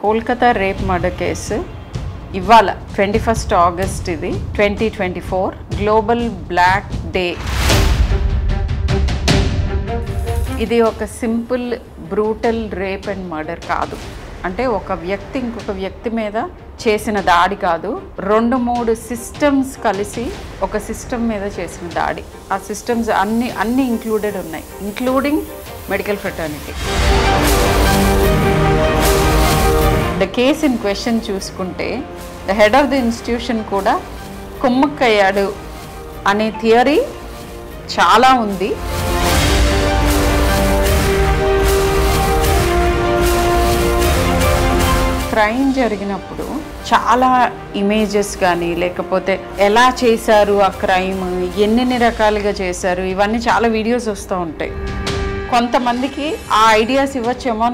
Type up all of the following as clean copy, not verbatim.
Kolkata rape murder case ఇవాళ 21 August ఇది 2024 global black day. ఇది ఒక simple brutal rape and murder కాదు. అంటే ఒక వ్యక్తి ఇంకొక వ్యక్తి మీద చేసిన దాడి కాదు, 2-3 సిస్టమ్స్ కలిసి ఒక సిస్టమ్ మీద చేసిన దాడి. ఆ సిస్టమ్స్ అన్ని ఇంక్లూడెడ్ ఉన్నాయి, including medical fraternity. The case in question చూసుకుంటే the head of the institution కూడా కుమ్మక్కయ్యాడు అనే థియరీ చాలా ఉంది. క్రైమ్ జరిగినప్పుడు చాలా ఇమేజెస్ కానీ లేకపోతే ఎలా చేశారు ఆ క్రైమ్, ఎన్ని రకాలుగా చేశారు, ఇవన్నీ చాలా వీడియోస్ వస్తూ ఉంటాయి. కొంతమందికి ఆ ఐడియాస్ ఇవ్వచ్చేమో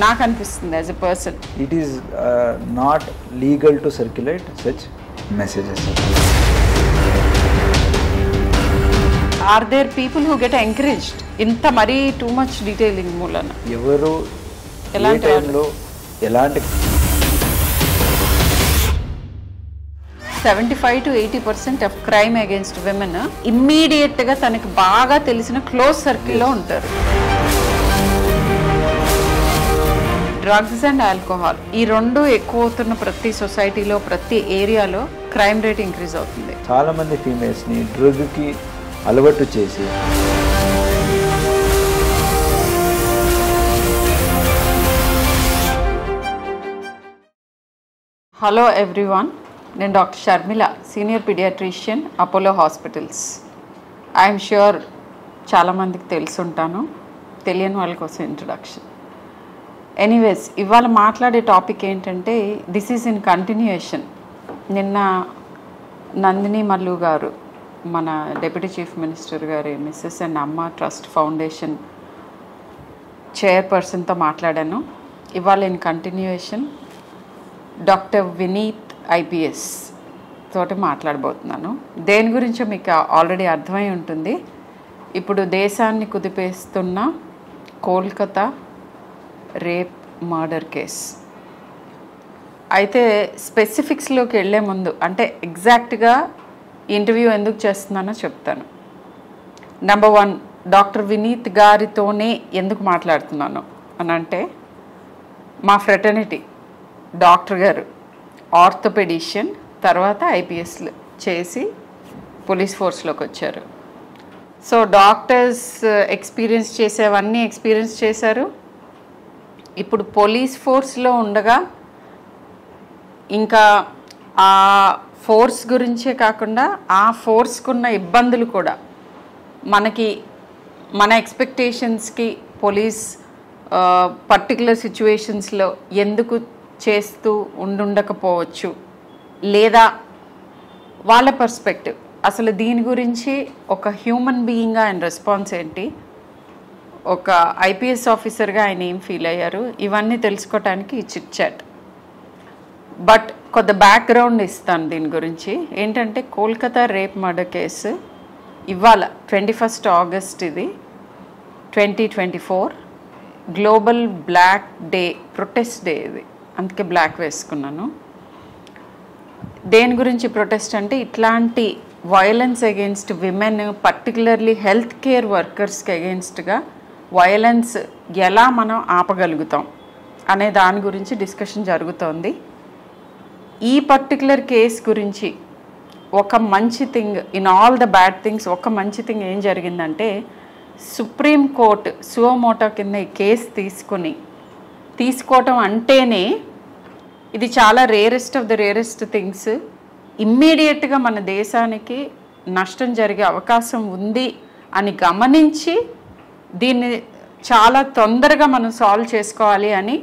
నాకు అనిపిస్తుంది as a person. It is not legal to circulate such messages. Are there people who get encouraged ఇంత మరీ టూ మచ్ డీటెయిలింగ్ మూలన? ఎవరు ఎలాంటి టైంలో ఎలాంటి 75 to 80% of crime against women ఇమ్మీడియట్గా తనకి బాగా తెలిసిన క్లోజ్ సర్కిల్లో ఉంటారు. డ్రగ్స్ అండ్ ఆల్కహాల్ ఈ రెండు ఎక్కువ అవుతున్న ప్రతి సొసైటీలో ప్రతి ఏరియాలో క్రైమ్ రేట్ ఇంక్రీజ్ అవుతుంది. చాలామంది ఫీమేల్స్ని డ్రగ్కి అలవాటు చేసి హలో ఎవ్రీవన్, నేను doctor Sharmila, senior paediatrician, Apollo hospitals. I'm sure చాలామందికి తెలుసుంటాను, తెలియని వాళ్ళ కోసం ఇంట్రడక్షన్. ఎనీవేస్, ఇవాళ మాట్లాడే టాపిక్ ఏంటంటే దిస్ ఈజ్ ఇన్ కంటిన్యూయేషన్. నిన్న నందిని మల్లు గారు, మన డిప్యూటీ చీఫ్ మినిస్టర్ గారి missus and Amma trust foundation చైర్పర్సన్తో మాట్లాడాను. ఇవాళ in continuation doctor Vineet IPS తోటి మాట్లాడబోతున్నాను. దేని గురించో మీకు ఆల్రెడీ అర్థమై ఉంటుంది. ఇప్పుడు దేశాన్ని కుదిపేస్తున్న కోల్కతా రేప్ మర్డర్ కేస్. అయితే స్పెసిఫిక్స్లోకి వెళ్ళే ముందు, అంటే ఎగ్జాక్ట్గా ఇంటర్వ్యూ ఎందుకు చేస్తున్నానో చెప్తాను. నెంబర్ 1, డాక్టర్ వినీత్ గారితోనే ఎందుకు మాట్లాడుతున్నాను అని అంటే, మా ఫ్రెటర్నిటీ డాక్టర్ గారు ఆర్థోపెడిషియన్, తర్వాత ఐపీఎస్ చేసి పోలీస్ ఫోర్స్లోకి వచ్చారు. సో డాక్టర్స్ ఎక్స్పీరియన్స్ చేసేవన్నీ ఎక్స్పీరియన్స్ చేశారు. ఇప్పుడు పోలీస్ ఫోర్స్లో ఉండగా ఇంకా ఆ ఫోర్స్ గురించే కాకుండా ఆ ఫోర్స్కున్న ఇబ్బందులు కూడా మన ఎక్స్పెక్టేషన్స్కి పోలీస్ పర్టికులర్ సిచ్యువేషన్స్లో ఎందుకు చేస్తూ ఉండకపోవచ్చు, లేదా వాళ్ళ పర్స్పెక్టివ్ అసలు దీని గురించి ఒక హ్యూమన్ బీయింగ్గా ఆయన రెస్పాన్స్ ఏంటి, ఒక ఐపీఎస్ ఆఫీసర్గా ఆయన ఏం ఫీల్ అయ్యారు, ఇవన్నీ తెలుసుకోవటానికి ఈ చిట్ చాట్. బట్ కొంత బ్యాక్గ్రౌండ్ ఇస్తాను దీని గురించి. ఏంటంటే కోల్కతా రేప్ మర్డర్ కేసు ఇవాళ 21 ఆగస్ట్ ఇది 2024 global black day, protest day ఇది, అందుకే బ్లాక్ వేసుకున్నాను. దేని గురించి ప్రొటెస్ట్ అంటే ఇట్లాంటి violence against women, particularly health care వర్కర్స్కి అగెయిన్స్ట్గా వయలెన్స్ ఎలా మనం ఆపగలుగుతాం అనే దాని గురించి డిస్కషన్ జరుగుతోంది. ఈ పర్టికులర్ కేస్ గురించి ఒక మంచి thing in all the bad things, ఒక మంచి థింగ్ ఏం జరిగిందంటే, సుప్రీం కోర్టు సువోమోటో కింద ఈ కేసు తీసుకోవటం అంటేనే ఇది చాలా rarest of the rarest things. ఇమ్మీడియట్గా మన దేశానికి నష్టం జరిగే అవకాశం ఉంది అని గమనించి దీన్ని చాలా తొందరగా మనం సాల్వ్ చేసుకోవాలి అని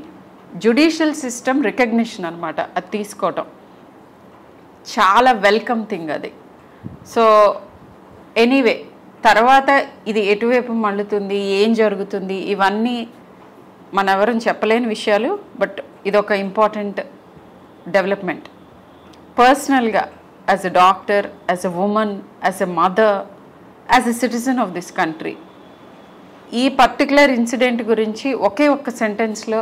జ్యుడిషియల్ సిస్టమ్ రికగ్నిషన్ అనమాట. అది తీసుకోవటం చాలా వెల్కమ్ థింగ్ అది. సో ఎనీవే, తర్వాత ఇది ఎటువైపు మళ్ళుతుంది, ఏం జరుగుతుంది, ఇవన్నీ మన ఎవరూ చెప్పలేని విషయాలు. బట్ ఇదొక ఇంపార్టెంట్ డెవలప్మెంట్. పర్సనల్గా as a doctor, as a women, as a mother, as a citizen of this country, ఈ పర్టికులర్ ఇన్సిడెంట్ గురించి ఒకే ఒక్క సెంటెన్స్లో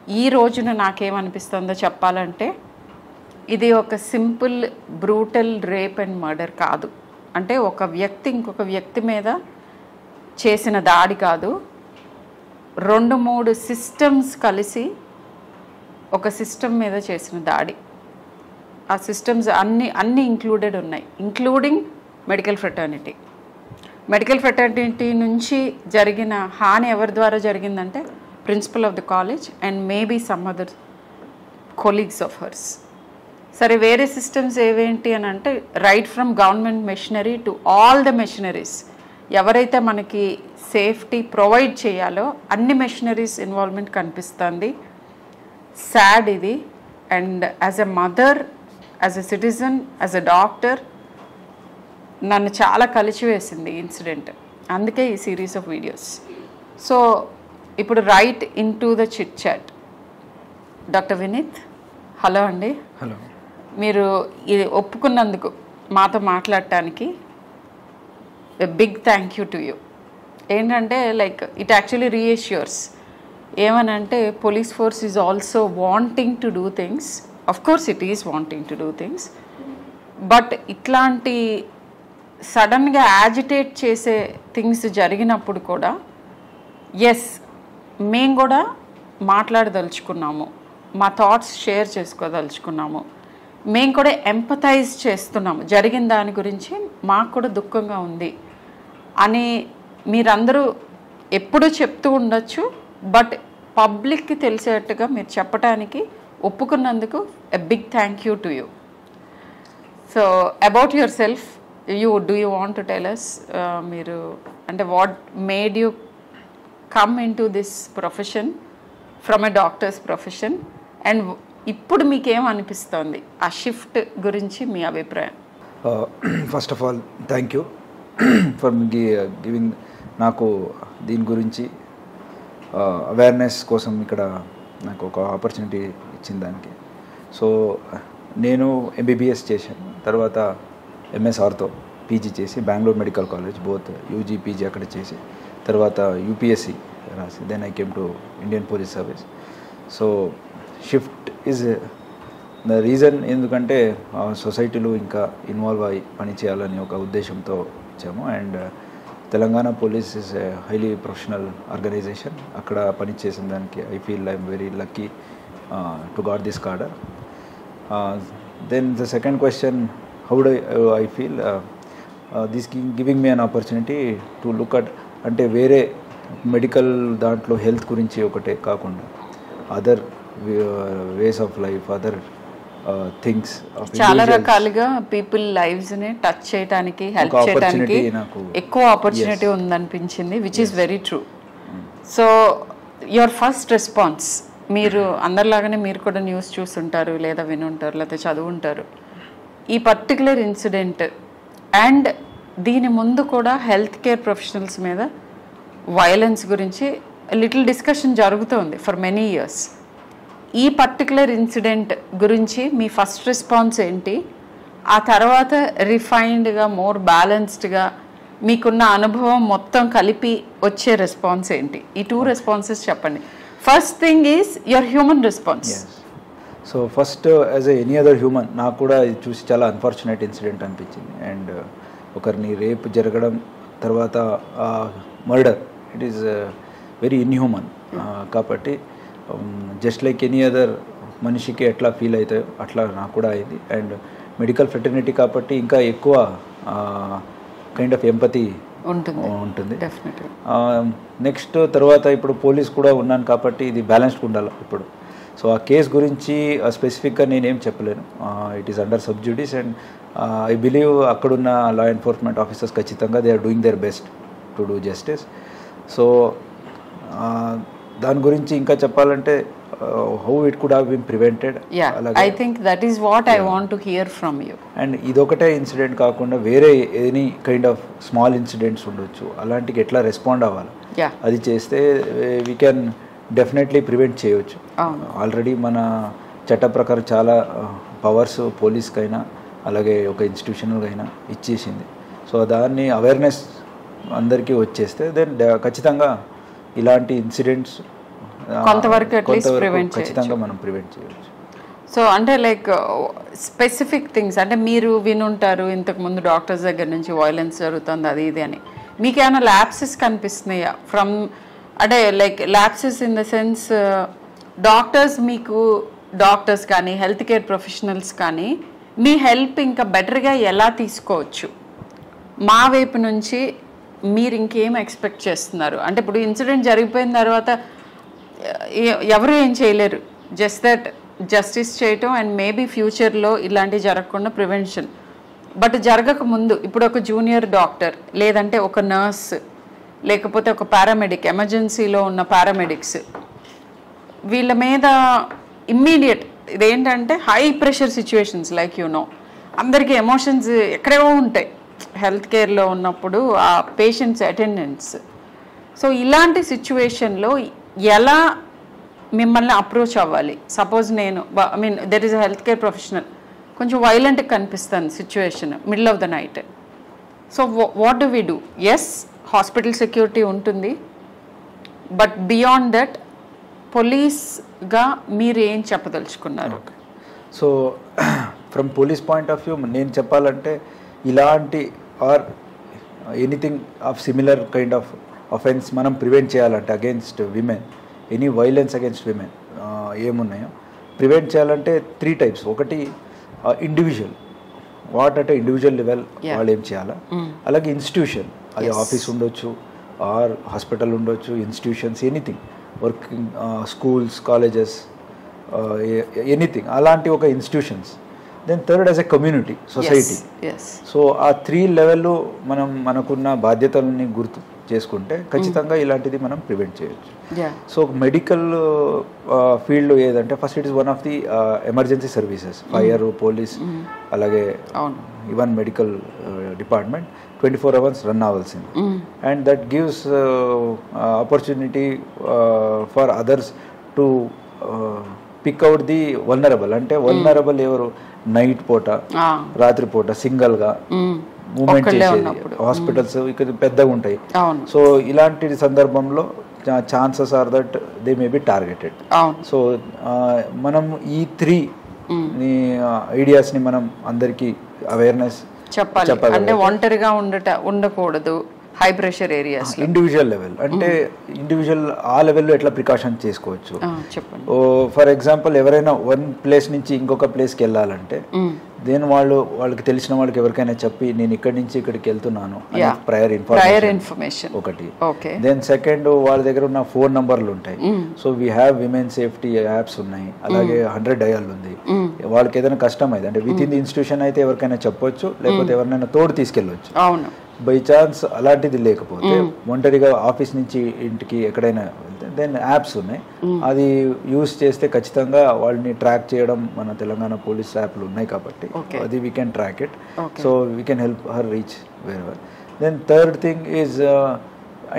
ఈ రోజున నాకేమనిపిస్తుందో చెప్పాలంటే ఇది ఒక simple brutal rape and murder కాదు. అంటే ఒక వ్యక్తి ఇంకొక వ్యక్తి మీద చేసిన దాడి కాదు, 2-3 సిస్టమ్స్ కలిసి ఒక సిస్టమ్ మీద చేసిన దాడి. ఆ సిస్టమ్స్ అన్నీ ఇంక్లూడెడ్ ఉన్నాయి, including medical fraternity. Medical fraternity నుంచి జరిగిన హాని ఎవరి ద్వారా జరిగిందంటే principal of the college and maybe some other colleagues of hers. సరే, వేరే సిస్టమ్స్ ఏవేంటి అని అంటే right from government machinery to all the machineries, ఎవరైతే మనకి సేఫ్టీ ప్రొవైడ్ చేయాలో అన్ని మెషినరీస్ ఇన్వాల్వ్మెంట్ కనిపిస్తుంది. సాడ్ ఇది. And as a mother, as a citizen, as a doctor నన్ను చాలా కలిచివేసింది ఈ ఇన్సిడెంట్. అందుకే ఈ సిరీస్ ఆఫ్ వీడియోస్. సో ఇప్పుడు right into the chit chat. Doctor Vineet, hello అండి. హలో. మీరు ఇది ఒప్పుకున్నందుకు మాతో మాట్లాడటానికి big thank you to you. ఏంటంటే లైక్ ఇట్ యాక్చువల్లీ రీఎష్యూర్స్. ఏమనంటే police force is also wanting to do things. Of course it is wanting to do things, but ఇట్లాంటి సడన్గా యాజిటేట్ చేసే థింగ్స్ జరిగినప్పుడు కూడా ఎస్, మేము కూడా మాట్లాడదలుచుకున్నాము, మా థాట్స్ షేర్ చేసుకోదలుచుకున్నాము, మేము కూడా ఎంపథైజ్ చేస్తున్నాము, జరిగిన దాని గురించి మాకు కూడా దుఃఖంగా ఉంది అని మీరందరూ ఎప్పుడూ చెప్తూ ఉండొచ్చు. బట్ పబ్లిక్కి తెలిసేట్టుగా మీరు చెప్పడానికి ఒప్పుకున్నందుకు a big thank you to you. So about yourself, do you want to tell us మీరు అంటే what made you come in to this profession from a doctor's profession, and ఇప్పుడు మీకేమనిపిస్తుంది ఆ షిఫ్ట్ గురించి మీ అభిప్రాయం? First of all thank you for giving నాకు దీని గురించి అవేర్నెస్ కోసం ఇక్కడ నాకు ఒక ఆపర్చునిటీ ఇచ్చిన దానికి. సో నేను MBBS చేశాను, తర్వాత MS ఆర్థో పీజీ చేసి Bengaluru medical college both UG PG అక్కడ చేసి తర్వాత UPSC రాసి then I came to Indian police service. So shift is the reason. ఎందుకంటే సొసైటీలో ఇంకా ఇన్వాల్వ్ అయ్యి పని చేయాలని ఒక ఉద్దేశంతో వచ్చాము. And Telangana police is a highly professional organisation. అక్కడ పని చేసిన దానికి I feel I'm very lucky to got this cadre. Then the second question, how do I feel this giving me an opportunity to look at అంటే వేరే medical దాంట్లో health గురించి ఒకటే కాకుండా other ways of life, other things, చాలా రకాలుగా people లైవ్స్ని touch చేయడానికి, హెల్ప్ చేయడానికి ఎక్కువ ఆపర్చునిటీ ఉందనిపించింది, which is very true. So your first response, మీరు అందరిలాగానే మీరు కూడా న్యూస్ చూస్తుంటారు, లేదా వినుంటారు, లేకపోతే చదువుంటారు. ఈ పర్టికులర్ ఇన్సిడెంట్ అండ్ దీని ముందు కూడా హెల్త్ కేర్ ప్రొఫెషనల్స్ మీద వైలెన్స్ గురించి లిటిల్ డిస్కషన్ జరుగుతోంది ఫర్ మెనీ ఇయర్స్. ఈ పర్టికులర్ ఇన్సిడెంట్ గురించి మీ ఫస్ట్ రెస్పాన్స్ ఏంటి? ఆ తర్వాత రిఫైన్డ్గా, మోర్ బ్యాలెన్స్డ్గా మీకున్న అనుభవం మొత్తం కలిపి వచ్చే రెస్పాన్స్ ఏంటి? ఈ 2 రెస్పాన్సెస్ చెప్పండి. First thing is your human response. So first as any other human నాకు కూడా ఇది చూసి చాలా అన్ఫార్చునేట్ ఇన్సిడెంట్ అనిపించింది. అండ్ ఒకరిని రేప్ జరగడం, తర్వాత murder, it is very inhuman. కాబట్టి జస్ట్ లైక్ ఎనీ అదర్ మనిషికి ఎట్లా ఫీల్ అవుతాయో అట్లా నాకు కూడా అయింది. అండ్ మెడికల్ ఫ్రెటర్నిటీ కాబట్టి ఇంకా ఎక్కువ కైండ్ ఆఫ్ ఎంపతి ఉంటుంది. నెక్స్ట్ తర్వాత ఇప్పుడు పోలీస్ కూడా ఉన్నాను కాబట్టి ఇది బ్యాలెన్స్డ్ ఉండాలి ఇప్పుడు. సో ఆ కేస్ గురించి స్పెసిఫిక్గా నేనేం చెప్పలేను. It is under sub judice and I believe అక్కడున్న లా ఎన్ఫోర్స్మెంట్ ఆఫీసర్స్ ఖచ్చితంగా they are doing their best to do justice. So దాని గురించి ఇంకా చెప్పాలంటే how it could have been prevented. I think that is what I want to hear from you. And ఇదొకటే incident కాకుండా వేరే any kind of small incidents ఉండొచ్చు, అలాంటికి ఎట్లా రెస్పాండ్ అవ్వాలి, అది చేస్తే వీ కెన్ డెఫినెట్లీ ప్రివెంట్ చేయవచ్చు. ఆల్రెడీ మన చట్ట ప్రకారం చాలా పవర్స్ పోలీస్కైనా అలాగే ఒక ఇన్స్టిట్యూషనల్గా అయినా ఇచ్చేసింది. సో దాన్ని అవేర్నెస్ అందరికీ వచ్చేస్తే దెన్ ఖచ్చితంగా ఇలాంటి ఇన్సిడెంట్స్ కొంతవరకు అట్లీస్ట్ ప్రివెంట్ ఖచ్చితంగా మనం ప్రివెంట్ చేయవచ్చు. సో అంటే లైక్ స్పెసిఫిక్ థింగ్స్ అంటే మీరు వినుంటారు ఇంతకుముందు డాక్టర్స్ దగ్గర నుంచి వైలెన్స్ జరుగుతుంది అది ఇది అని, మీకు ఏమైనా ల్యాప్సెస్ కనిపిస్తున్నాయా ఫ్రమ్ అంటే like lapses in the sense doctors కానీ హెల్త్ కేర్ ప్రొఫెషనల్స్ కానీ మీ హెల్ప్ ఇంకా బెటర్గా ఎలా తీసుకోవచ్చు మా వైపు నుంచి మీరు ఇంకేం ఎక్స్పెక్ట్ చేస్తున్నారు? అంటే ఇప్పుడు ఇన్సిడెంట్ జరిగిపోయిన తర్వాత ఎవరు ఏం చేయలేరు, జస్ట్ దట్ జస్టిస్ చేయటం అండ్ మేబీ ఫ్యూచర్లో ఇలాంటివి జరగకుండా ప్రివెన్షన్. బట్ జరగక ముందు ఇప్పుడు ఒక జూనియర్ డాక్టర్ లేదంటే ఒక నర్స్ లేకపోతే ఒక పారామెడిక్, ఎమర్జెన్సీలో ఉన్న పారామెడిక్స్, వీళ్ళ మీద ఇమ్మీడియట్ ఇదేంటంటే హై ప్రెషర్ సిచ్యువేషన్స్ లైక్ అందరికీ ఎమోషన్స్ ఎక్కడేవో ఉంటాయి హెల్త్ కేర్లో ఉన్నప్పుడు ఆ పేషెంట్స్ అటెండెన్స్. సో ఇలాంటి సిచ్యువేషన్లో ఎలా మిమ్మల్ని అప్రోచ్ అవ్వాలి? సపోజ్ నేను there is a health care professional, కొంచెం వైలెంట్గా కనిపిస్తుంది situation middle of the night. So what do we do? Yes, hospital security ఉంటుంది, బట్ బియాండ్ దట్ పోలీస్గా మీరు ఏం చెప్పదలుచుకున్నారు? So from police point of view నేను చెప్పాలంటే ఇలాంటి or anything of similar kind of offence మనం ప్రివెంట్ చేయాలంటే against women, any violence against women ఏమున్నాయో ప్రివెంట్ చేయాలంటే 3 types. ఒకటి ఇండివిజువల్, వాట్ అంటే ఇండివిజువల్ లెవెల్ వాళ్ళు ఏం చేయాలా, అలాగే ఇన్స్టిట్యూషన్, అది ఆఫీస్ ఉండొచ్చు ఆర్ హాస్పిటల్ ఉండొచ్చు, institutions anything, working schools, colleges, anything అలాంటి ఒక institutions. Then third as a community, society. So ఆ 3 లెవెల్లో మనం మనకున్న బాధ్యతలని గుర్తు చేసుకుంటే ఖచ్చితంగా ఇలాంటిది మనం ప్రివెంట్ చేయొచ్చు. సో మెడికల్ ఫీల్డ్లో ఏదంటే first it is one of the emergency services, fire, police, అలాగే even medical department 24 hours run అవ్వాల్సింది. And that gives opportunity for others to pick out the vulnerable. అంటే వల్నరబుల్ ఎవరు? నైట్ పూట, రాత్రిపూట సింగల్గా moment చేసేది, hospitals ఇక్కడ పెద్దగా ఉంటాయి. సో ఇలాంటి సందర్భంలో chances are that they may be targeted. So మనం ఈ 3 ఐడియాస్ని మనం అందరికీ అవేర్నెస్ చెప్పాలి. అంటే ఒంటరిగా ఉండకూడదు high pressure areas. Individual level అంటే ఇండివిజువల్ ఆ లెవెల్లో ఎట్లా ప్రికాషన్ చేసుకోవచ్చు. చెప్పండి. ఫర్ ఎగ్జాంపుల్ ఎవరైనా వన్ ప్లేస్ నుంచి ఇంకొక ప్లేస్కి వెళ్ళాలంటే దెన్ వాళ్ళకి తెలిసిన వాళ్ళకి ఎవరికైనా చెప్పి నేను ఇక్కడి నుంచి ఇక్కడికి వెళ్తున్నాను ప్రయర్ ఇన్ఫర్మేషన్ ఒకటి. దెన్ సెకండ్ వాళ్ళ దగ్గర ఉన్న ఫోన్ నంబర్లు ఉంటాయి. So we have women safety apps ఉన్నాయి, అలాగే 100 డయల్ ఉంది. వాళ్ళకి ఏదైనా కష్టం అయితే అంటే విత్ ఇన్ ది ఇన్స్టిట్యూషన్ అయితే ఎవరికైనా చెప్పొచ్చు, లేకపోతే ఎవరినైనా తోడు తీసుకెళ్ళవచ్చు. బై ఛాన్స్ అలాంటిది లేకపోతే ఒంటరిగా ఆఫీస్ నుంచి ఇంటికి ఎక్కడైనా వెళ్తే దెన్ యాప్స్ ఉన్నాయి, అది యూస్ చేస్తే ఖచ్చితంగా వాళ్ళని ట్రాక్ చేయడం మన తెలంగాణ పోలీస్ యాప్లు ఉన్నాయి కాబట్టి అది we can track it. So we can help her reach wherever. Then third thing is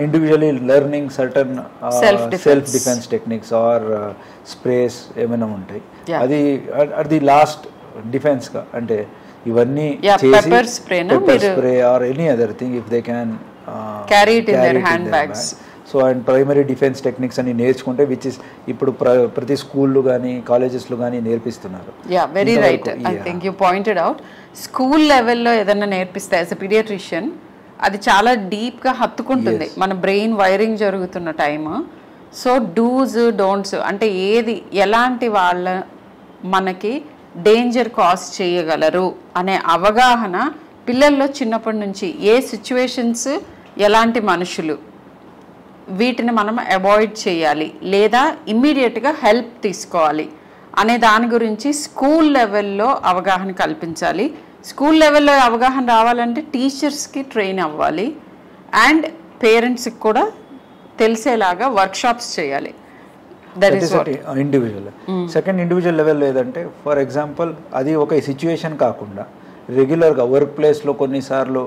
individually learning certain self defence techniques or sprays ఏమైనా ఉంటాయి, అది అది లాస్ట్ డిఫెన్స్గా. అంటే ఇవన్నీ pepper spray or any other thing if they can carry it in their hand bags. So and primary defence techniques అని నేర్చుకుంటే which is ఇప్పుడు ప్రతి స్కూళ్ళు కానీ కాలేజెస్లో కానీ నేర్పిస్తున్నారు. Very right. I think you pointed out. School లెవెల్లో ఏదైనా నేర్పిస్తే యాజ్ ఎ పీడియాట్రిషియన్ అది చాలా డీప్గా హత్తుకుంటుంది మన బ్రెయిన్ వైరింగ్ జరుగుతున్న టైమ్. సో డూస్ డోంట్స్ అంటే ఏది ఎలాంటి వాళ్ళ మనకి డేంజర్ కాజ్ చేయగలరు అనే అవగాహన పిల్లల్లో చిన్నప్పటి నుంచి, ఏ సిచ్యువేషన్స్, ఎలాంటి మనుషులు, వీటిని మనం అవాయిడ్ చేయాలి లేదా ఇమ్మీడియట్గా హెల్ప్ తీసుకోవాలి అనే దాని గురించి స్కూల్ లెవెల్లో అవగాహన కల్పించాలి. స్కూల్ లెవెల్లో అవగాహన రావాలంటే టీచర్స్కి ట్రైన్ అవ్వాలి అండ్ పేరెంట్స్కి కూడా తెలిసేలాగా వర్క్షాప్స్ చేయాలి. ఇండివిజువల్. సెకండ్ ఇండివిజువల్ లెవెల్ లేదంటే ఫర్ ఎగ్జాంపుల్ అది ఒక సిచ్యువేషన్ కాకుండా రెగ్యులర్గా వర్క్ ప్లేస్లో కొన్నిసార్లు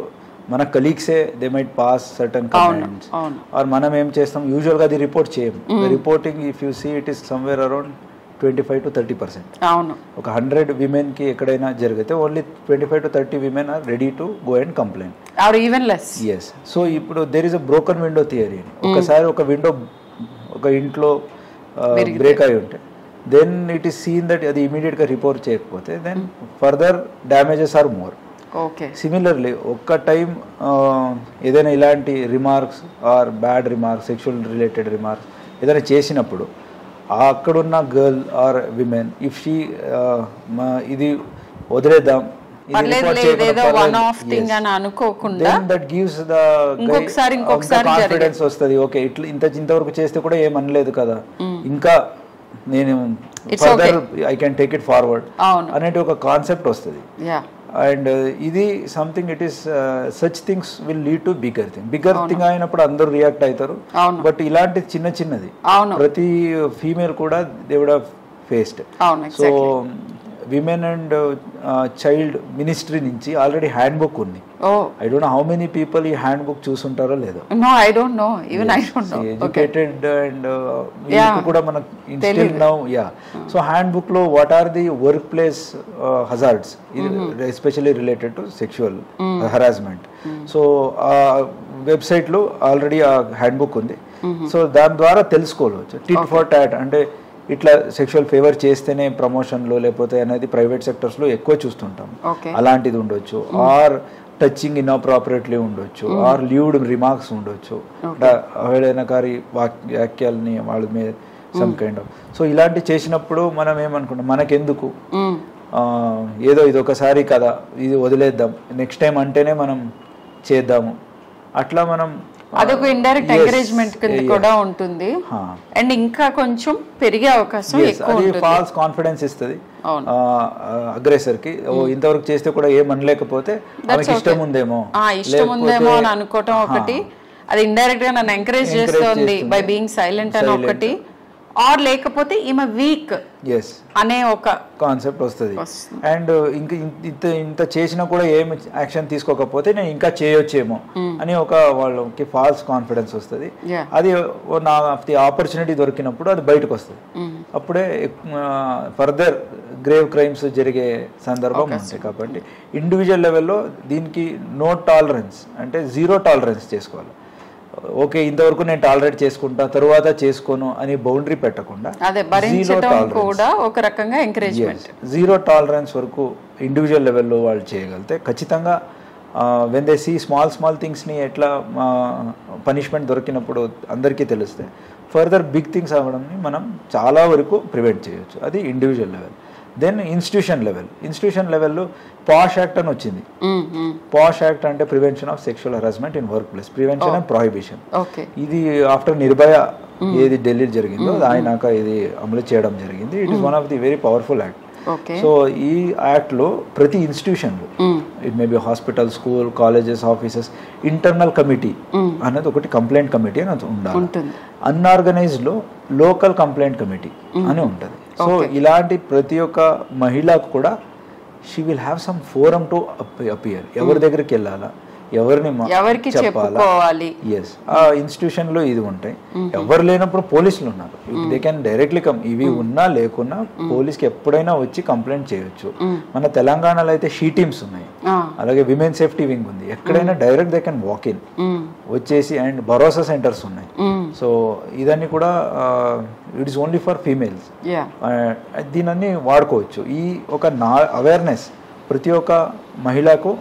మన కలీగ్సే they might pass certain comments or మనం ఏం చేస్తాం యూజువల్గా అది రిపోర్ట్ చేయము. Reporting if you see it is somewhere around 25 to 30%. ఒక 100 విమెన్కి ఎక్కడైనా జరిగితే only 25 to 30 women are ready to go and complaint or even less. Yes. So ఇప్పుడు there is a broken window theory. ఒకసారి ఒక విండో ఒక ఇంట్లో బ్రేక్ అయి ఉంటే then it is seen that అది ఇమీడియట్గా రిపోర్ట్ చేయకపోతే then further damages are more. Okay. Similarly ఒక్క టైం ఏదైనా ఇలాంటి remarks or bad remarks, sexual related remarks ఏదైనా చేసినప్పుడు అక్కడున్న girl or women if she ఇది వదిలేద్దాం కాన్ఫిడెన్స్ వస్తుంది. ఓకే ఇట్లా ఇంతవరకు చేస్తే కూడా ఏమనలేదు కదా, ఇంకా నేను further I can take it forward అనేది ఒక కాన్సెప్ట్ వస్తుంది. అండ్ ఇది something it is such things will lead to bigger thing అయినప్పుడు అందరూ రియాక్ట్ అవుతారు. బట్ ఇలాంటి చిన్నది ప్రతి ఫీమేల్ కూడా they would have faced. So women and child ministry నుంచి ఆల్రెడీ హ్యాండ్ బుక్ ఉంది. I don't know how many people ఈ హ్యాండ్ బుక్ చూసుంటారో లేదో. ఎడ్యుకేటెడ్ అండ్ కూడా మనకు still now so handbook లో what are the workplace hazards especially related to sexual harassment. So ఆ website లో already ఆ హ్యాండ్ బుక్ ఉంది. సో దాని ద్వారా తెలుసుకోవచ్చు. టిట్ ఫర్ టాట్ అంటే ఇట్లా సెక్షువల్ ఫేవర్ చేస్తేనే ప్రమోషన్లో లేకపోతే అనేది ప్రైవేట్ సెక్టర్స్లో ఎక్కువ చూస్తుంటాం. అలాంటిది ఉండొచ్చు, ఆర్ టచింగ్ ఇన్అప్రాపరేట్లీ ఉండొచ్చు, ఆర్ లీవ్డ్ రిమార్క్స్ ఉండొచ్చు, అవహేళనకారి వాక్యాలని వాళ్ళ మీద సమ్ కైండ్ ఆఫ్. సో ఇలాంటి చేసినప్పుడు మనం ఏమనుకుంటాం, మనకెందుకు ఏదో ఇది ఒకసారి కదా ఇది వదిలేద్దాం, నెక్స్ట్ టైం అంటేనే మనం చేద్దాము, అట్లా మనం అదొక ఇండైరెక్ట్ ఎంకరేజ్మెంట్ కింద కూడా ఉంటుంది. అండ్ ఇంకా కొంచెం పెరిగే అవకాశం ఎక్కువ ఉంటుంది. ఫాల్స్ కాన్ఫిడెన్స్ ఇస్తుంది అగ్రెసర్ కి. ఇంతవరకు చేస్తే కూడా ఏమనలేకపోతే ఇష్టం ఉందేమో అని అనుకోవటం ఒకటి, అది ఇండైరెక్ట్ గా నన్ను ఎంకరేజ్ చేస్తుంది బై బీయింగ్ సైలెంట్ అని ఒకటి, ఆర్ లేకపోతే ఈమె వీక్ అనే ఒక కాన్సెప్ట్ వస్తుంది. అండ్ ఇంకా ఇంత చేసినా కూడా ఏమి యాక్షన్ తీసుకోకపోతే నేను ఇంకా చేయొచ్చేమో అని ఒక వాళ్ళకి ఫాల్స్ కాన్ఫిడెన్స్ వస్తుంది. అది నా ఆపర్చునిటీ దొరికినప్పుడు అది బయటకు వస్తుంది. అప్పుడే ఫర్దర్ గ్రేవ్ క్రైమ్స్ జరిగే సందర్భం ఉంటుంది. కాబట్టి ఇండివిజువల్ లెవెల్లో దీనికి నో టాలరెన్స్ అంటే జీరో టాలరెన్స్ చేసుకోవాలి. ఓకే ఇంతవరకు నేను టాలరేట్ చేసుకుంటా తరువాత చేసుకోను అని బౌండరీ పెట్టకుండా జీరో టాలరెన్స్ వరకు ఇండివిజువల్ లెవెల్లో వాళ్ళు చేయగలిగితే ఖచ్చితంగా వెన్ దే సీ స్మాల్ థింగ్స్ని ఎట్లా పనిష్మెంట్ దొరికినప్పుడు అందరికీ తెలిస్తే ఫర్దర్ బిగ్ థింగ్స్ అవ్వడంని మనం చాలా వరకు ప్రివెంట్ చేయొచ్చు. అది ఇండివిజువల్ లెవెల్. దెన్ ఇన్స్టిట్యూషన్ లెవెల్లో పాష్ యాక్ట్ అని వచ్చింది. పాష్ యాక్ట్ అంటే prevention of sexual harassment in work place, prevention and prohibition. ఇది ఆఫ్టర్ నిర్భయ ఏది ఢిల్లీ జరిగిందో ఆయనాక ఇది అమలు చేయడం జరిగింది. It is one of the very powerful act. So ఈ యాక్ట్ లో ప్రతి ఇన్స్టిట్యూషన్ లో it may B hospital, school, colleges, offices internal committee అనేది ఒకటి కంప్లైంట్ కమిటీ అని ఉండాలి. అన్ఆర్గనైజ్డ్ లో లోకల్ కంప్లైంట్ కమిటీ అని ఉంటుంది. సో ఇలాంటి ప్రతి ఒక్క మహిళకు కూడా she will have some forum to appear. ఎవరి దగ్గరికి వెళ్ళాలా, ఎవరికి చెప్పాలి. ఎస్ ఆ ఇన్స్టిట్యూషన్ లో ఇది ఉంటాయి. ఎవరు లేనప్పుడు పోలీసులు ఉన్నారు, దే కెన్ డైరెక్ట్లీ కమ్. ఇవి ఉన్నా లేకున్నా పోలీస్కి ఎప్పుడైనా వచ్చి కంప్లైంట్ చేయొచ్చు. మన తెలంగాణలో అయితే షీ టీమ్స్ ఉన్నాయి, అలాగే విమెన్ సేఫ్టీ వింగ్ ఉంది. ఎక్కడైనా direct they can walk in వచ్చేసి. అండ్ భరోసా సెంటర్స్ ఉన్నాయి. సో ఇదన్నీ కూడా it is only for females. దీనన్నీ వాడుకోవచ్చు. ఈ ఒక అవేర్నెస్ ప్రతి ఒక్క మహిళకు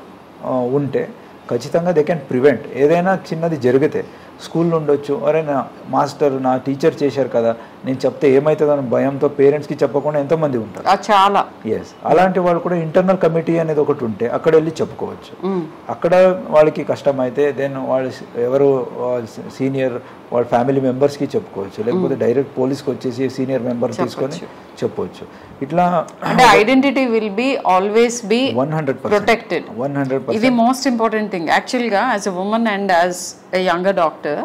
ఉంటే ఖచ్చితంగా దే కెన్ ప్రివెంట్. ఏదైనా చిన్నది జరిగితే స్కూల్లో ఉండొచ్చు, అరే నా మాస్టర్ నా టీచర్ చేశారు కదా నేను చెప్తే ఏమవుతుందని భయంతో పేరెంట్స్కి చెప్పకుండా ఎంతోమంది ఉంటారు చాలా. ఎస్ అలాంటి వాళ్ళు కూడా ఇంటర్నల్ కమిటీ అనేది ఒకటి ఉంటే అక్కడ వెళ్ళి చెప్పుకోవచ్చు. అక్కడ వాళ్ళకి కష్టమైతే దెన్ వాళ్ళు ఎవరు సీనియర్ వాళ్ళ ఫ్యామిలీ మెంబర్స్కి చెప్పుకోవచ్చు, లేకపోతే డైరెక్ట్ పోలీస్కి వచ్చేసి సీనియర్ మెంబర్ తీసుకొని చెప్పవచ్చు. ఇట్లా అంటే identity will be always be 100% protected. 100%. ఇది మోస్ట్ ఇంపార్టెంట్ థింగ్ యాక్చువల్గా as a women and as a younger doctor.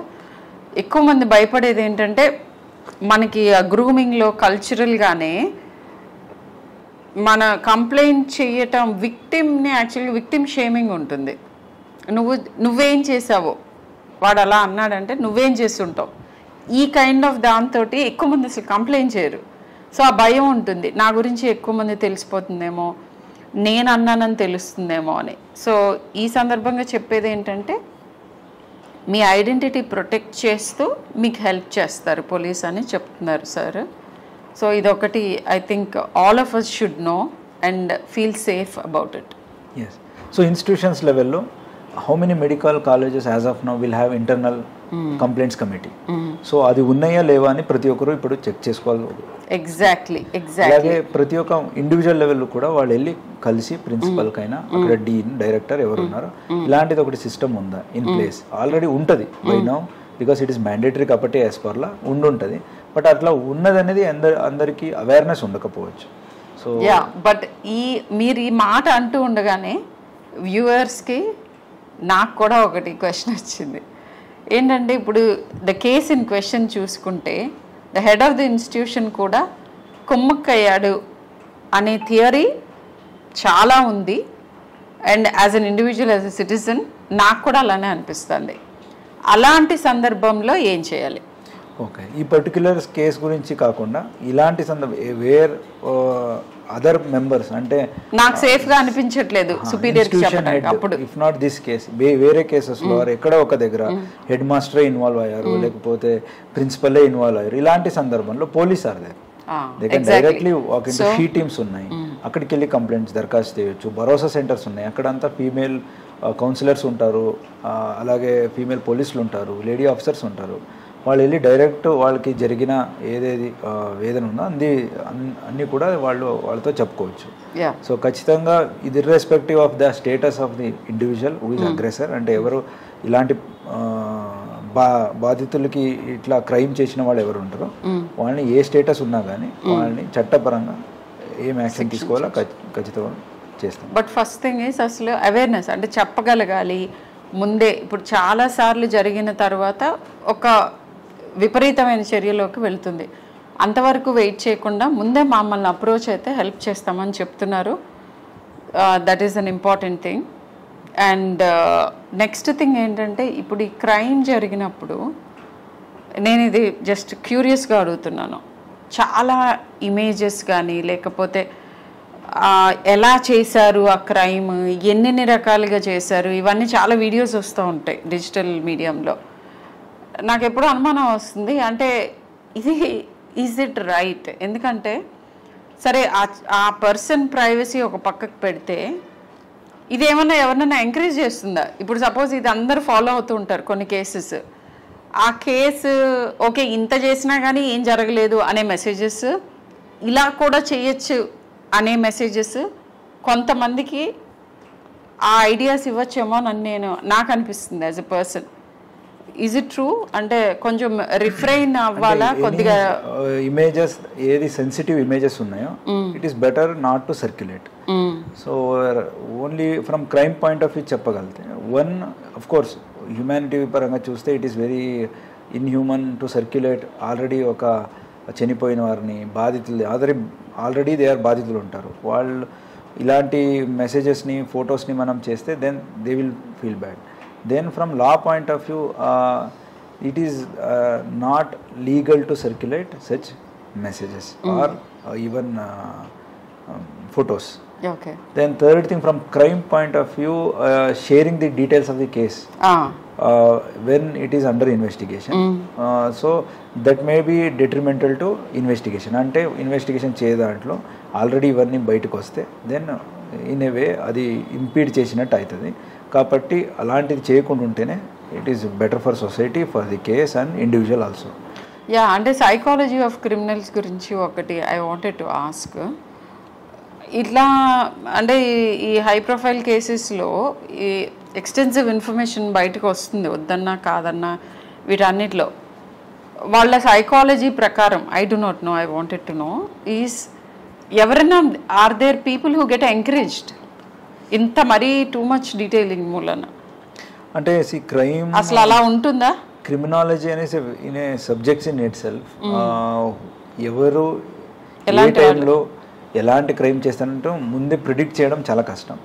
ఎక్కువ మంది భయపడేది ఏంటంటే మనకి ఆ గ్రూమింగ్లో కల్చరల్గానే మన కంప్లైంట్ చేయటం విక్టిమ్ని యాక్చువల్గా విక్టిమ్ షేమింగ్ ఉంటుంది. నువ్వేం చేసావో వాడు అలా అన్నాడంటే నువ్వేం చేస్తుంటావు, ఈ కైండ్ ఆఫ్ దాంతో ఎక్కువ మంది అసలు కంప్లైంట్ చేయరు. సో ఆ భయం ఉంటుంది, నా గురించి ఎక్కువ మంది తెలిసిపోతుందేమో, నేను అన్నానని తెలుస్తుందేమో అని. సో ఈ సందర్భంగా చెప్పేది ఏంటంటే మీ ఐడెంటిటీ ప్రొటెక్ట్ చేస్తూ మీకు హెల్ప్ చేస్తారు పోలీస్ అని చెప్తున్నారు సార్. సో ఇదొకటి I think all of us should know and feel safe about it. Yes. So institutions లెవెల్లో how many medical colleges as of now will have internal complaints committee? So అది ఉన్నాయా లేవా అని ప్రతి ఒక్కరు ఇప్పుడు చెక్ చేసుకోవాలి. ఎగ్జాక్ట్లీ. అలాగే ప్రతి ఒక్క ఇండివిజువల్ లెవెల్ కూడా వాళ్ళు వెళ్ళి కలిసి ప్రిన్సిపల్ కైనా అక్కడ డీన్ డైరెక్టర్ ఎవరు ఉన్నారో ఇలాంటిది ఒకటి సిస్టమ్ ఉందా ఇన్ ప్లేస్? ఆల్రెడీ ఉంటుంది by now because it is mandatory కాబట్టి యాజ్ పర్లా ఉండుంటుంది. బట్ అట్లా ఉన్నది అనేది అందరికీ అవేర్నెస్ ఉండకపోవచ్చు. సో బట్ మీరు ఈ మాట అంటూ ఉండగానే వ్యూవర్స్కి నాకు కూడా ఒకటి క్వశ్చన్ వచ్చింది. ఏంటంటే ఇప్పుడు ద కేస్ ఇన్ క్వశ్చన్ చూసుకుంటే the head of the institution కూడా కుమ్మక్కయ్యాడు అనే థియరీ చాలా ఉంది. And as an individual as a citizen నాకు కూడా అలానే అనిపిస్తుంది. అలాంటి సందర్భంలో ఏం చేయాలి? ఓకే, ఈ పర్టిక్యులర్ కేస్ గురించి కాకుండా ఇలాంటి వేర్ అదర్ మెంబర్స్ అంటే నాకు సేఫ్ గా అనిపించట్లేదు సుపీరియర్ అప్పుడు ఇఫ్ నాట్ దిస్ కేస్ వేరే కేసెస్లో ఎక్కడ ఒక దగ్గర హెడ్ మాస్టరే ఇన్వాల్వ్ అయ్యారు లేకపోతే ప్రిన్సిపలే ఇన్వాల్వ్ అయ్యారు, ఇలాంటి సందర్భంలో police are there directly walk in she teams ఉన్నాయి, అక్కడికి వెళ్ళి కంప్లైంట్స్ దరఖాస్తు చేయొచ్చు. భరోసా సెంటర్స్ ఉన్నాయి, అక్కడంతా ఫీమేల్ కౌన్సిలర్స్ ఉంటారు, అలాగే ఫీమేల్ పోలీసులు ఉంటారు, లేడీ ఆఫీసర్స్ ఉంటారు. వాళ్ళు వెళ్ళి డైరెక్ట్ వాళ్ళకి జరిగిన ఏదేది వేదన ఉందో అన్నీ కూడా వాళ్ళతో చెప్పుకోవచ్చు. సో ఖచ్చితంగా ఇది irrespective of the status of the individual who is aggressor, అంటే ఎవరు ఇలాంటి బాధితులకి ఇట్లా క్రైమ్ చేసిన వాళ్ళు ఎవరు ఉంటారో వాళ్ళని ఏ స్టేటస్ ఉన్నా కానీ వాళ్ళని చట్టపరంగా ఏం యాక్షన్ తీసుకోవాలో ఖచ్చితంగా చేస్తాం. బట్ ఫస్ట్ థింగ్ ఈజ్ అసలు అవేర్నెస్ అంటే చెప్పగలగాలి ముందే. ఇప్పుడు చాలాసార్లు జరిగిన తర్వాత ఒక విపరీతమైన చర్యలోకి వెళ్తుంది. అంతవరకు వెయిట్ చేయకుండా ముందే మమ్మల్ని అప్రోచ్ అయితే హెల్ప్ చేస్తామని చెప్తున్నారు. That is an important thing. And next thing ఏంటంటే ఇప్పుడు ఈ క్రైమ్ జరిగినప్పుడు నేను ఇది జస్ట్ క్యూరియస్గా అడుగుతున్నాను, చాలా ఇమేజెస్ కానీ లేకపోతే ఎలా చేశారు ఆ క్రైమ్, ఎన్ని రకాలుగా చేశారు, ఇవన్నీ చాలా వీడియోస్ వస్తూ ఉంటాయి డిజిటల్ మీడియంలో. నాకు ఎప్పుడూ అనుమానం వస్తుంది, అంటే ఇది ఈజ్ ఇట్ రైట్? ఎందుకంటే సరే ఆ పర్సన్ ప్రైవసీ ఒక పక్కకు పెడితే ఇది ఏమన్నా ఎవరినైనా ఎంకరేజ్ చేస్తుందా? ఇప్పుడు సపోజ్ ఇది అందరూ ఫాలో అవుతూ ఉంటారు కొన్ని కేసెస్, ఆ కేసు ఓకే ఇంత చేసినా కానీ ఏం జరగలేదు అనే మెసేజెస్, ఇలా కూడా చేయొచ్చు అనే మెసేజెస్ కొంతమందికి ఆ ఐడియాస్ ఇవ్వచ్చేమో అని నాకు అనిపిస్తుంది as a person. Is it true? అంటే కొంచెం రిఫ్రైన్ అవ్వాలా కొద్దిగా? ఇమేజెస్ ఏది సెన్సిటివ్ ఇమేజెస్ ఉన్నాయో it is better not to circulate. So only from crime point of view చెప్పగలిగితే వన్ ఆఫ్ కోర్స్ హ్యూమానిటీ పరంగా చూస్తే it is very inhuman to circulate. Already ఒక చనిపోయిన వారిని బాధితులు ఆల్రెడీ దే ఆర్ బాధితులు ఉంటారు, వాళ్ళు ఇలాంటి మెసేజెస్ని ఫొటోస్ని మనం చేస్తే then they will feel bad. Then from law point of view, it is not legal to circulate such messages or even photos. Okay. Then third thing, from crime point of view, sharing the details of the case when it is under investigation. So that may be detrimental to investigation. Ante investigation cheye dantlo already ivanni bayitiki vaste then in a way అది ఇంపీడ్ చేసినట్టు అవుతుంది. కాబట్టి అలాంటిది చేయకుండా ఉంటేనే it is better for society, for the case and individual also. Yeah, అంటే psychology of criminals గురించి ఒకటి ఐ వాంటెడ్ టు ఆస్క్. ఇట్లా అంటే ఈ హై ప్రొఫైల్ కేసెస్లో ఈ ఎక్స్టెన్సివ్ ఇన్ఫర్మేషన్ బయటకు వస్తుంది, వద్దన్నా కాదన్నా వీటన్నిటిలో. వాళ్ళ సైకాలజీ ప్రకారం I do not know, I wanted to know is ఎవరైనా are there people who get encouraged ఇంత మరీ టూ మచ్ డీటెయిలింగ్ మూలన? అంటే క్రైమ్ అసలు అలా ఉంటుందా? క్రిమినాలజీ అనేసి in a subjects in it self ఎవరు ఏ టైంలో ఎలాంటి క్రైమ్ చేస్తానంటూ ముందే ప్రిడిక్ట్ చేయడం చాలా కష్టం.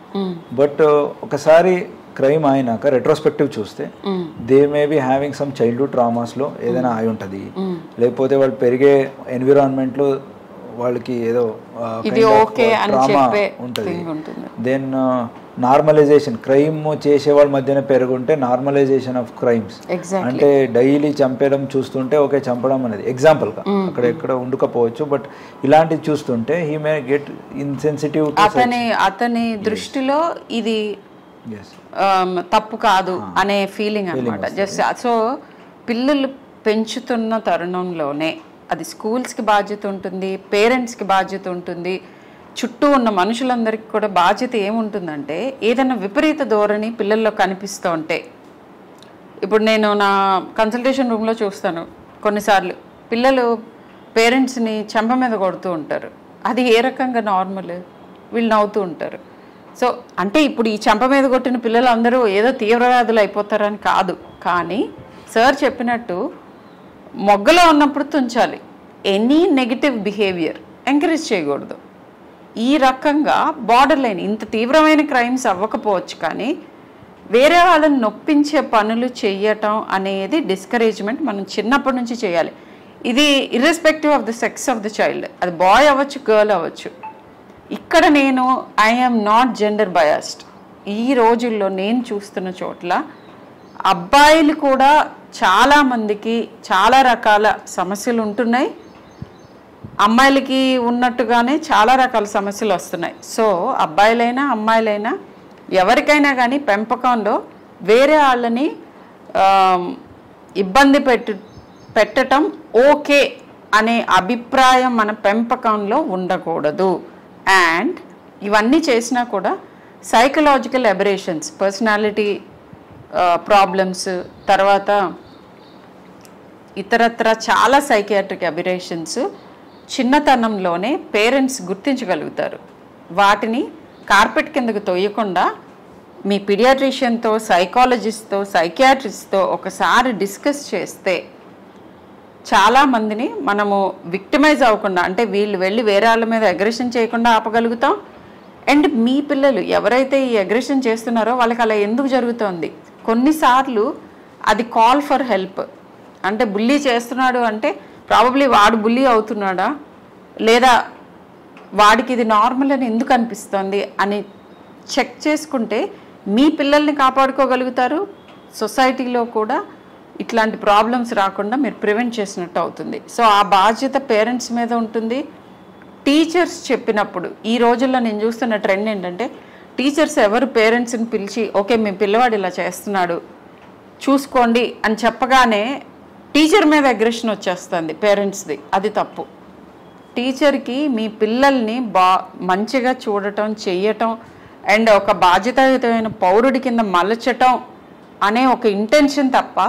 బట్ ఒకసారి క్రైమ్ అయినాక రెట్రోస్పెక్టివ్ చూస్తే they may be having some childhood ట్రామాస్లో ఏదైనా అయి ఉంటుంది, లేకపోతే వాళ్ళు పెరిగే ఎన్విరాన్మెంట్లో వాళ్ళకి ఏదో ఇది ఓకే అని చెప్పే ఉంటుంది. దెన్ నార్మలైజేషన్, క్రైమ్ చేసే వాళ్ళ మధ్యన పెరుగుంటే నార్మలైజేషన్ ఆఫ్ క్రైమ్స్, అంటే డైలీ చంపేయడం చూస్తుంటే ఓకే చంపడం అనేది ఎగ్జాంపుల్గా అక్కడ ఎక్కడ ఉండకపోవచ్చు, బట్ ఇలాంటివి చూస్తుంటే హీ మే గెట్ ఇన్సెన్సిటివ్. అతని దృష్టిలో ఇది తప్పు కాదు అనే ఫీలింగ్ అనమాట. జస్ట్ సో పిల్లలు పెంచుతున్న తరుణంలోనే అది స్కూల్స్కి బాధ్యత ఉంటుంది, పేరెంట్స్కి బాధ్యత ఉంటుంది, చుట్టూ ఉన్న మనుషులందరికీ కూడా బాధ్యత ఏముంటుందంటే ఏదైనా విపరీత ధోరణి పిల్లల్లో కనిపిస్తూ ఉంటే, ఇప్పుడు నేను నా కన్సల్టేషన్ రూమ్లో చూస్తాను కొన్నిసార్లు పిల్లలు పేరెంట్స్ని చెంప మీద కొడుతూ ఉంటారు. అది ఏ రకంగా నార్మల్? వీళ్ళు నవ్వుతూ ఉంటారు. సో అంటే ఇప్పుడు ఈ చెంప మీద కొట్టిన పిల్లలు అందరూ ఏదో తీవ్రవాదులు అయిపోతారని కాదు, కానీ సార్ చెప్పినట్టు మొగ్గలో ఉన్నప్పుడు తుంచాలి. ఎనీ నెగిటివ్ బిహేవియర్ ఎంకరేజ్ చేయకూడదు. ఈ రకంగా బార్డర్ లైన్, ఇంత తీవ్రమైన క్రైమ్స్ అవ్వకపోవచ్చు కానీ వేరే వాళ్ళని నొప్పించే పనులు చెయ్యటం అనేది డిస్కరేజ్మెంట్ మనం చిన్నప్పటి నుంచి చేయాలి. ఇది irrespective of the sex of the child, అది బాయ్ అవ్వచ్చు, గర్ల్ అవ్వచ్చు. ఇక్కడ నేను ఐఎమ్ నాట్ జెండర్ బయాస్డ్. ఈ రోజుల్లో నేను చూస్తున్న చోట్ల అబ్బాయిలు కూడా చాలామందికి చాలా రకాల సమస్యలు ఉంటున్నాయి, అమ్మాయిలకి ఉన్నట్టుగానే చాలా రకాల సమస్యలు వస్తున్నాయి. సో అబ్బాయిలైనా అమ్మాయిలైనా ఎవరికైనా కానీ పెంపకంలో వేరే వాళ్ళని ఇబ్బంది పెట్టడం ఓకే అనే అభిప్రాయం మన పెంపకంలో ఉండకూడదు. అండ్ ఇవన్నీ చేసినా కూడా సైకలాజికల్ అబరేషన్స్, పర్సనాలిటీ ప్రాబ్లమ్స్, తర్వాత ఇతరత్ర చాలా సైకియాట్రిక్ అబరేషన్స్ చిన్నతనంలోనే పేరెంట్స్ గుర్తించగలుగుతారు. వాటిని కార్పెట్ కిందకు తొయ్యకుండా మీ పీడియాట్రిషియన్తో, సైకాలజిస్ట్తో, సైకియాట్రిస్ట్తో ఒకసారి డిస్కస్ చేస్తే చాలామందిని మనము విక్టిమైజ్ అవ్వకుండా, అంటే వీళ్ళు వెళ్ళి వేరే వాళ్ళ మీద అగ్రెషన్ చేయకుండా ఆపగలుగుతాం. అండ్ మీ పిల్లలు ఎవరైతే ఈ అగ్రెషన్ చేస్తున్నారో వాళ్ళకి అలా ఎందుకు జరుగుతోంది, కొన్నిసార్లు అది కాల్ ఫర్ హెల్ప్. అంటే బుల్లీ చేస్తున్నాడు అంటే ప్రాబబ్లీ వాడు బుల్లీ అవుతున్నాడా, లేదా వాడికి ఇది నార్మల్ అని ఎందుకు అనిపిస్తుంది అని చెక్ చేసుకుంటే మీ పిల్లల్ని కాపాడుకోగలుగుతారు. సొసైటీలో కూడా ఇట్లాంటి ప్రాబ్లమ్స్ రాకుండా మీరు ప్రివెంట్ చేసినట్టు అవుతుంది. సో ఆ బాధ్యత పేరెంట్స్ మీద ఉంటుంది. టీచర్స్ చెప్పినప్పుడు ఈ రోజుల్లో నేను చూస్తున్న ట్రెండ్ ఏంటంటే టీచర్స్ ఎవరు పేరెంట్స్ని పిలిచి ఓకే మీ పిల్లవాడు ఇలా చేస్తున్నాడు చూసుకోండి అని చెప్పగానే టీచర్ మీద అగ్రెషన్ వచ్చేస్తుంది పేరెంట్స్ది. అది తప్పు. టీచర్కి మీ పిల్లల్ని మంచిగా చూడటం, చెయ్యటం అండ్ ఒక బాధ్యతాయుతమైన పౌరుడి కింద మలచటం అనే ఒక ఇంటెన్షన్ తప్ప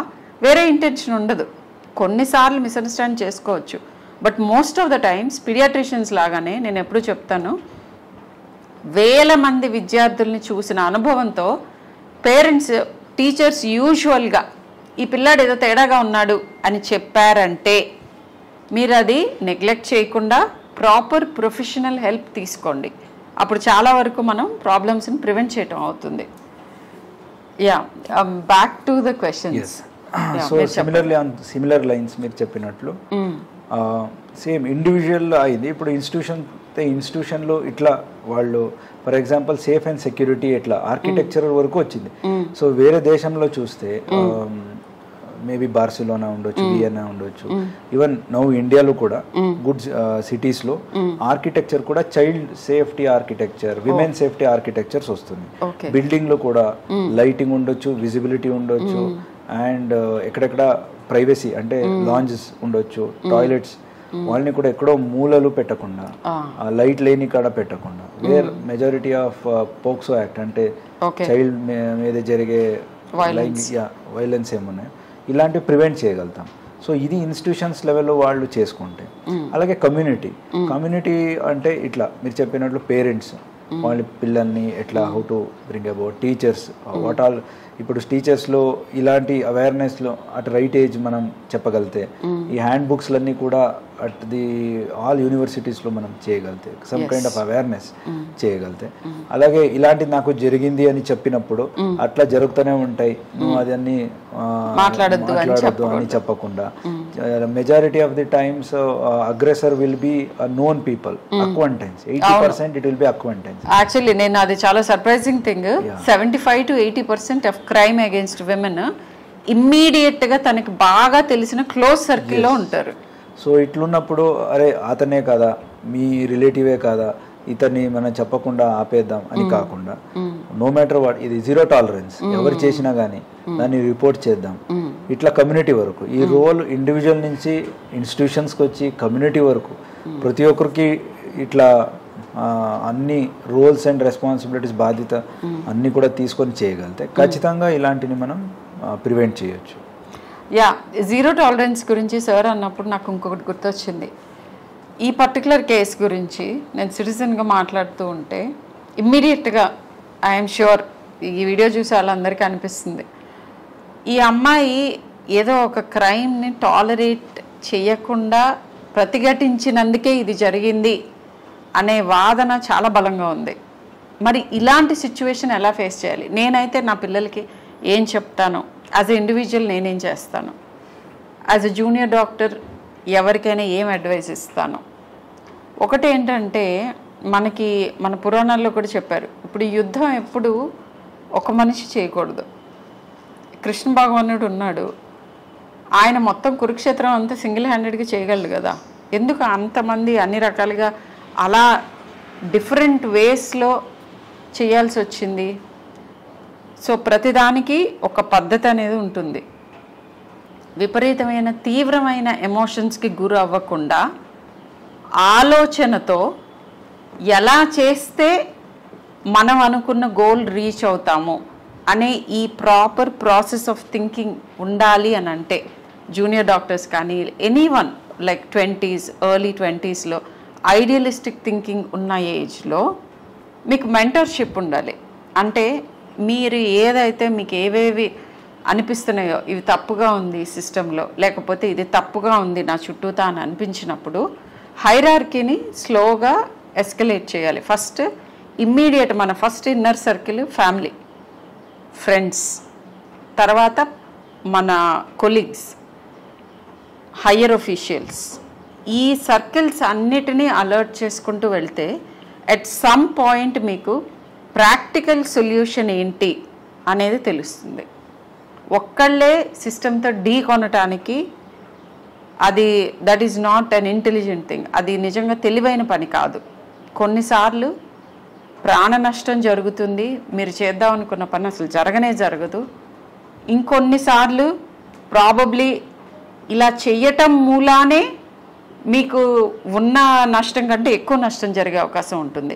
వేరే ఇంటెన్షన్ ఉండదు. కొన్నిసార్లు మిస్అండర్స్టాండ్ చేసుకోవచ్చు, but most of the times paediatricians లాగానే నేను ఎప్పుడు చెప్తాను, వేల మంది విద్యార్థుల్ని చూసిన అనుభవంతో పేరెంట్స్, టీచర్స్ యూజువల్గా ఈ పిల్లాడు ఏదో తేడాగా ఉన్నాడు అని చెప్పారంటే మీరు అది నెగ్లెక్ట్ చేయకుండా ప్రాపర్ ప్రొఫెషనల్ హెల్ప్ తీసుకోండి. అప్పుడు చాలా వరకు మనం ప్రాబ్లమ్స్ని ప్రివెంట్ చేయటం అవుతుంది. Yeah, back to the questions. So similarly on similar lines మీరు చెప్పినట్లు సేమ్ ఇండివిజువల్ అయింది. ఇప్పుడు ఇన్స్టిట్యూషన్లో ఇట్లా వాళ్ళు for example safe and security ఇట్లా ఆర్కిటెక్చర్ వరకు వచ్చింది. సో వేరే దేశంలో చూస్తే మేబీ బార్సిలోనా ఉండొచ్చు, వియన్నా ఉండొచ్చు, ఈవెన్ నౌ ఇండియాలో కూడా గుడ్ సిటీస్లో ఆర్కిటెక్చర్ కూడా child safety architecture, women safety architectures వస్తుంది. బిల్డింగ్లో కూడా లైటింగ్ ఉండొచ్చు, విజిబిలిటీ ఉండొచ్చు, అండ్ ఎక్కడెక్కడ ప్రైవసీ అంటే లాంజెస్ ఉండొచ్చు, టాయిలెట్స్ వాళ్ళని కూడా ఎక్కడో మూలలు పెట్టకుండా, లైట్ లేని కాడ పెట్టకుండా, where majority of POCSO act అంటే చైల్డ్ మీద జరిగే వైలెన్స్ ఏమున్నాయి ఇలాంటివి ప్రివెంట్ చేయగలుగుతాం. సో ఇది ఇన్స్టిట్యూషన్స్ లెవెల్లో వాళ్ళు చేసుకుంటే. అలాగే కమ్యూనిటీ అంటే ఇట్లా మీరు చెప్పినట్లు పేరెంట్స్ వాళ్ళ పిల్లల్ని ఎట్లా how to bring about, teachers what all ఇప్పుడు టీచర్స్లో ఇలాంటి అవేర్నెస్లో అట్ రైట్ ఏజ్ మనం చెప్పగలితే ఈ హ్యాండ్ బుక్స్లన్నీ కూడా అట్ ది ఆల్ యూనివర్సిటీస్లో మనం చేయగలితే సమ్ కైండ్ ఆఫ్ అవేర్నెస్ చేయగలితే, అలాగే ఇలాంటిది నాకు జరిగింది అని చెప్పినప్పుడు అట్లా జరుగుతూనే ఉంటాయి, నువ్వు అదన్నీ మాట్లాడద్దు అని చెప్పకుండా, majority of the times aggressor will be known people, acquaintance 80% it will B acquaintance. Actually నేను అది చాలా surprising thing, 75 to 80% of crime against women immediate గా తనకి బాగా తెలిసిన క్లోజ్ సర్కిల్లో ఉంటారు. సో ఇట్లున్నప్పుడు అరే అతనే కదా, మీ రిలేటివే కదా, ఇతన్ని మనం చెప్పకుండా ఆపేద్దాం అని కాకుండా, నో మ్యాటర్ వాట్, ఇది జీరో టాలరెన్స్, ఎవరు చేసినా కానీ దాన్ని రిపోర్ట్ చేద్దాం. ఇట్లా కమ్యూనిటీ వరకు ఈ రోల్ ఇండివిజువల్ నుంచి ఇన్స్టిట్యూషన్స్కి వచ్చి కమ్యూనిటీ వరకు ప్రతి ఒక్కరికి ఇట్లా అన్ని రోల్స్ అండ్ రెస్పాన్సిబిలిటీస్, బాధ్యత అన్నీ కూడా తీసుకొని చేయగలితే ఖచ్చితంగా ఇలాంటిని మనం ప్రివెంట్ చేయొచ్చు. యా, జీరో టాలరెన్స్ గురించి సార్ అన్నప్పుడు నాకు ఇంకొకటి గుర్తొచ్చింది. ఈ పర్టికులర్ కేసు గురించి నేను సిటిజన్గా మాట్లాడుతూ ఉంటే ఇమ్మీడియట్గా ఐఎమ్ ష్యూర్ ఈ వీడియో చూసి వాళ్ళందరికీ అనిపిస్తుంది, ఈ అమ్మాయి ఏదో ఒక క్రైమ్ని టాలరేట్ చేయకుండా ప్రతిఘటించినందుకే ఇది జరిగింది అనే వాదన చాలా బలంగా ఉంది. మరి ఇలాంటి సిచ్యువేషన్ ఎలా ఫేస్ చేయాలి? నేనైతే నా పిల్లలకి ఏం చెప్తాను, యాజ్ ఎ ఇండివిజువల్ నేనేం చేస్తాను, యాజ్ ఎ జూనియర్ డాక్టర్ ఎవరికైనా ఏం అడ్వైస్ ఇస్తాను? ఒకటి ఏంటంటే, మన పురాణాల్లో కూడా చెప్పారు, ఇప్పుడు యుద్ధం ఎప్పుడు ఒక మనిషి చేయకూడదు. కృష్ణ భగవానుడు ఉన్నాడు, ఆయన మొత్తం కురుక్షేత్రం అంతా సింగిల్ హ్యాండెడ్గా చేయగలడు కదా, ఎందుకు అంతమంది అన్ని రకాలుగా అలా డిఫరెంట్ వేస్లో చేయాల్సి వచ్చింది? సో ప్రతిదానికి ఒక పద్ధతి అనేది ఉంటుంది. విపరీతమైన తీవ్రమైన ఎమోషన్స్కి గురి అవ్వకుండా ఆలోచనతో ఎలా చేస్తే మనం అనుకున్న గోల్ రీచ్ అవుతాము అనే ఈ ప్రాపర్ ప్రాసెస్ ఆఫ్ థింకింగ్ ఉండాలి అని అంటే, జూనియర్ డాక్టర్స్ కానీ ఎనీవన్ లైక్ 20s, ఎర్లీ 20sలో ఐడియలిస్టిక్ థింకింగ్ ఉన్న ఏజ్లో మీకు మెంటర్షిప్ ఉండాలి. అంటే మీరు ఏదైతే మీకు ఏవేవి అనిపిస్తున్నాయో, ఇవి తప్పుగా ఉంది సిస్టంలో, లేకపోతే ఇది తప్పుగా ఉంది నా చుట్టూతా అని అనిపించినప్పుడు హైరార్కీని స్లోగా ఎస్కలేట్ చేయాలి. ఫస్ట్ ఇమ్మీడియట్ మన first inner circle family, friends, తర్వాత మన కొలీగ్స్, హయ్యర్ ఒఫీషియల్స్, ఈ సర్కిల్స్ అన్నిటినీ అలర్ట్ చేసుకుంటూ వెళ్తే ఎట్ సమ్ పాయింట్ మీకు ప్రాక్టికల్ సొల్యూషన్ ఏంటి అనేది తెలుస్తుంది. ఒక్కళ్ళే సిస్టమ్తో ఢీ కొనటానికి that is not an intelligent thing, అది నిజంగా తెలివైన పని కాదు. కొన్నిసార్లు ప్రాణ నష్టం జరుగుతుంది, మీరు చేద్దాం అనుకున్న పని అసలు జరగదు. ఇంకొన్నిసార్లు ప్రాబబ్లీ ఇలా చెయ్యటం మూలానే మీకు ఉన్న నష్టం కంటే ఎక్కువ నష్టం జరిగే అవకాశం ఉంటుంది.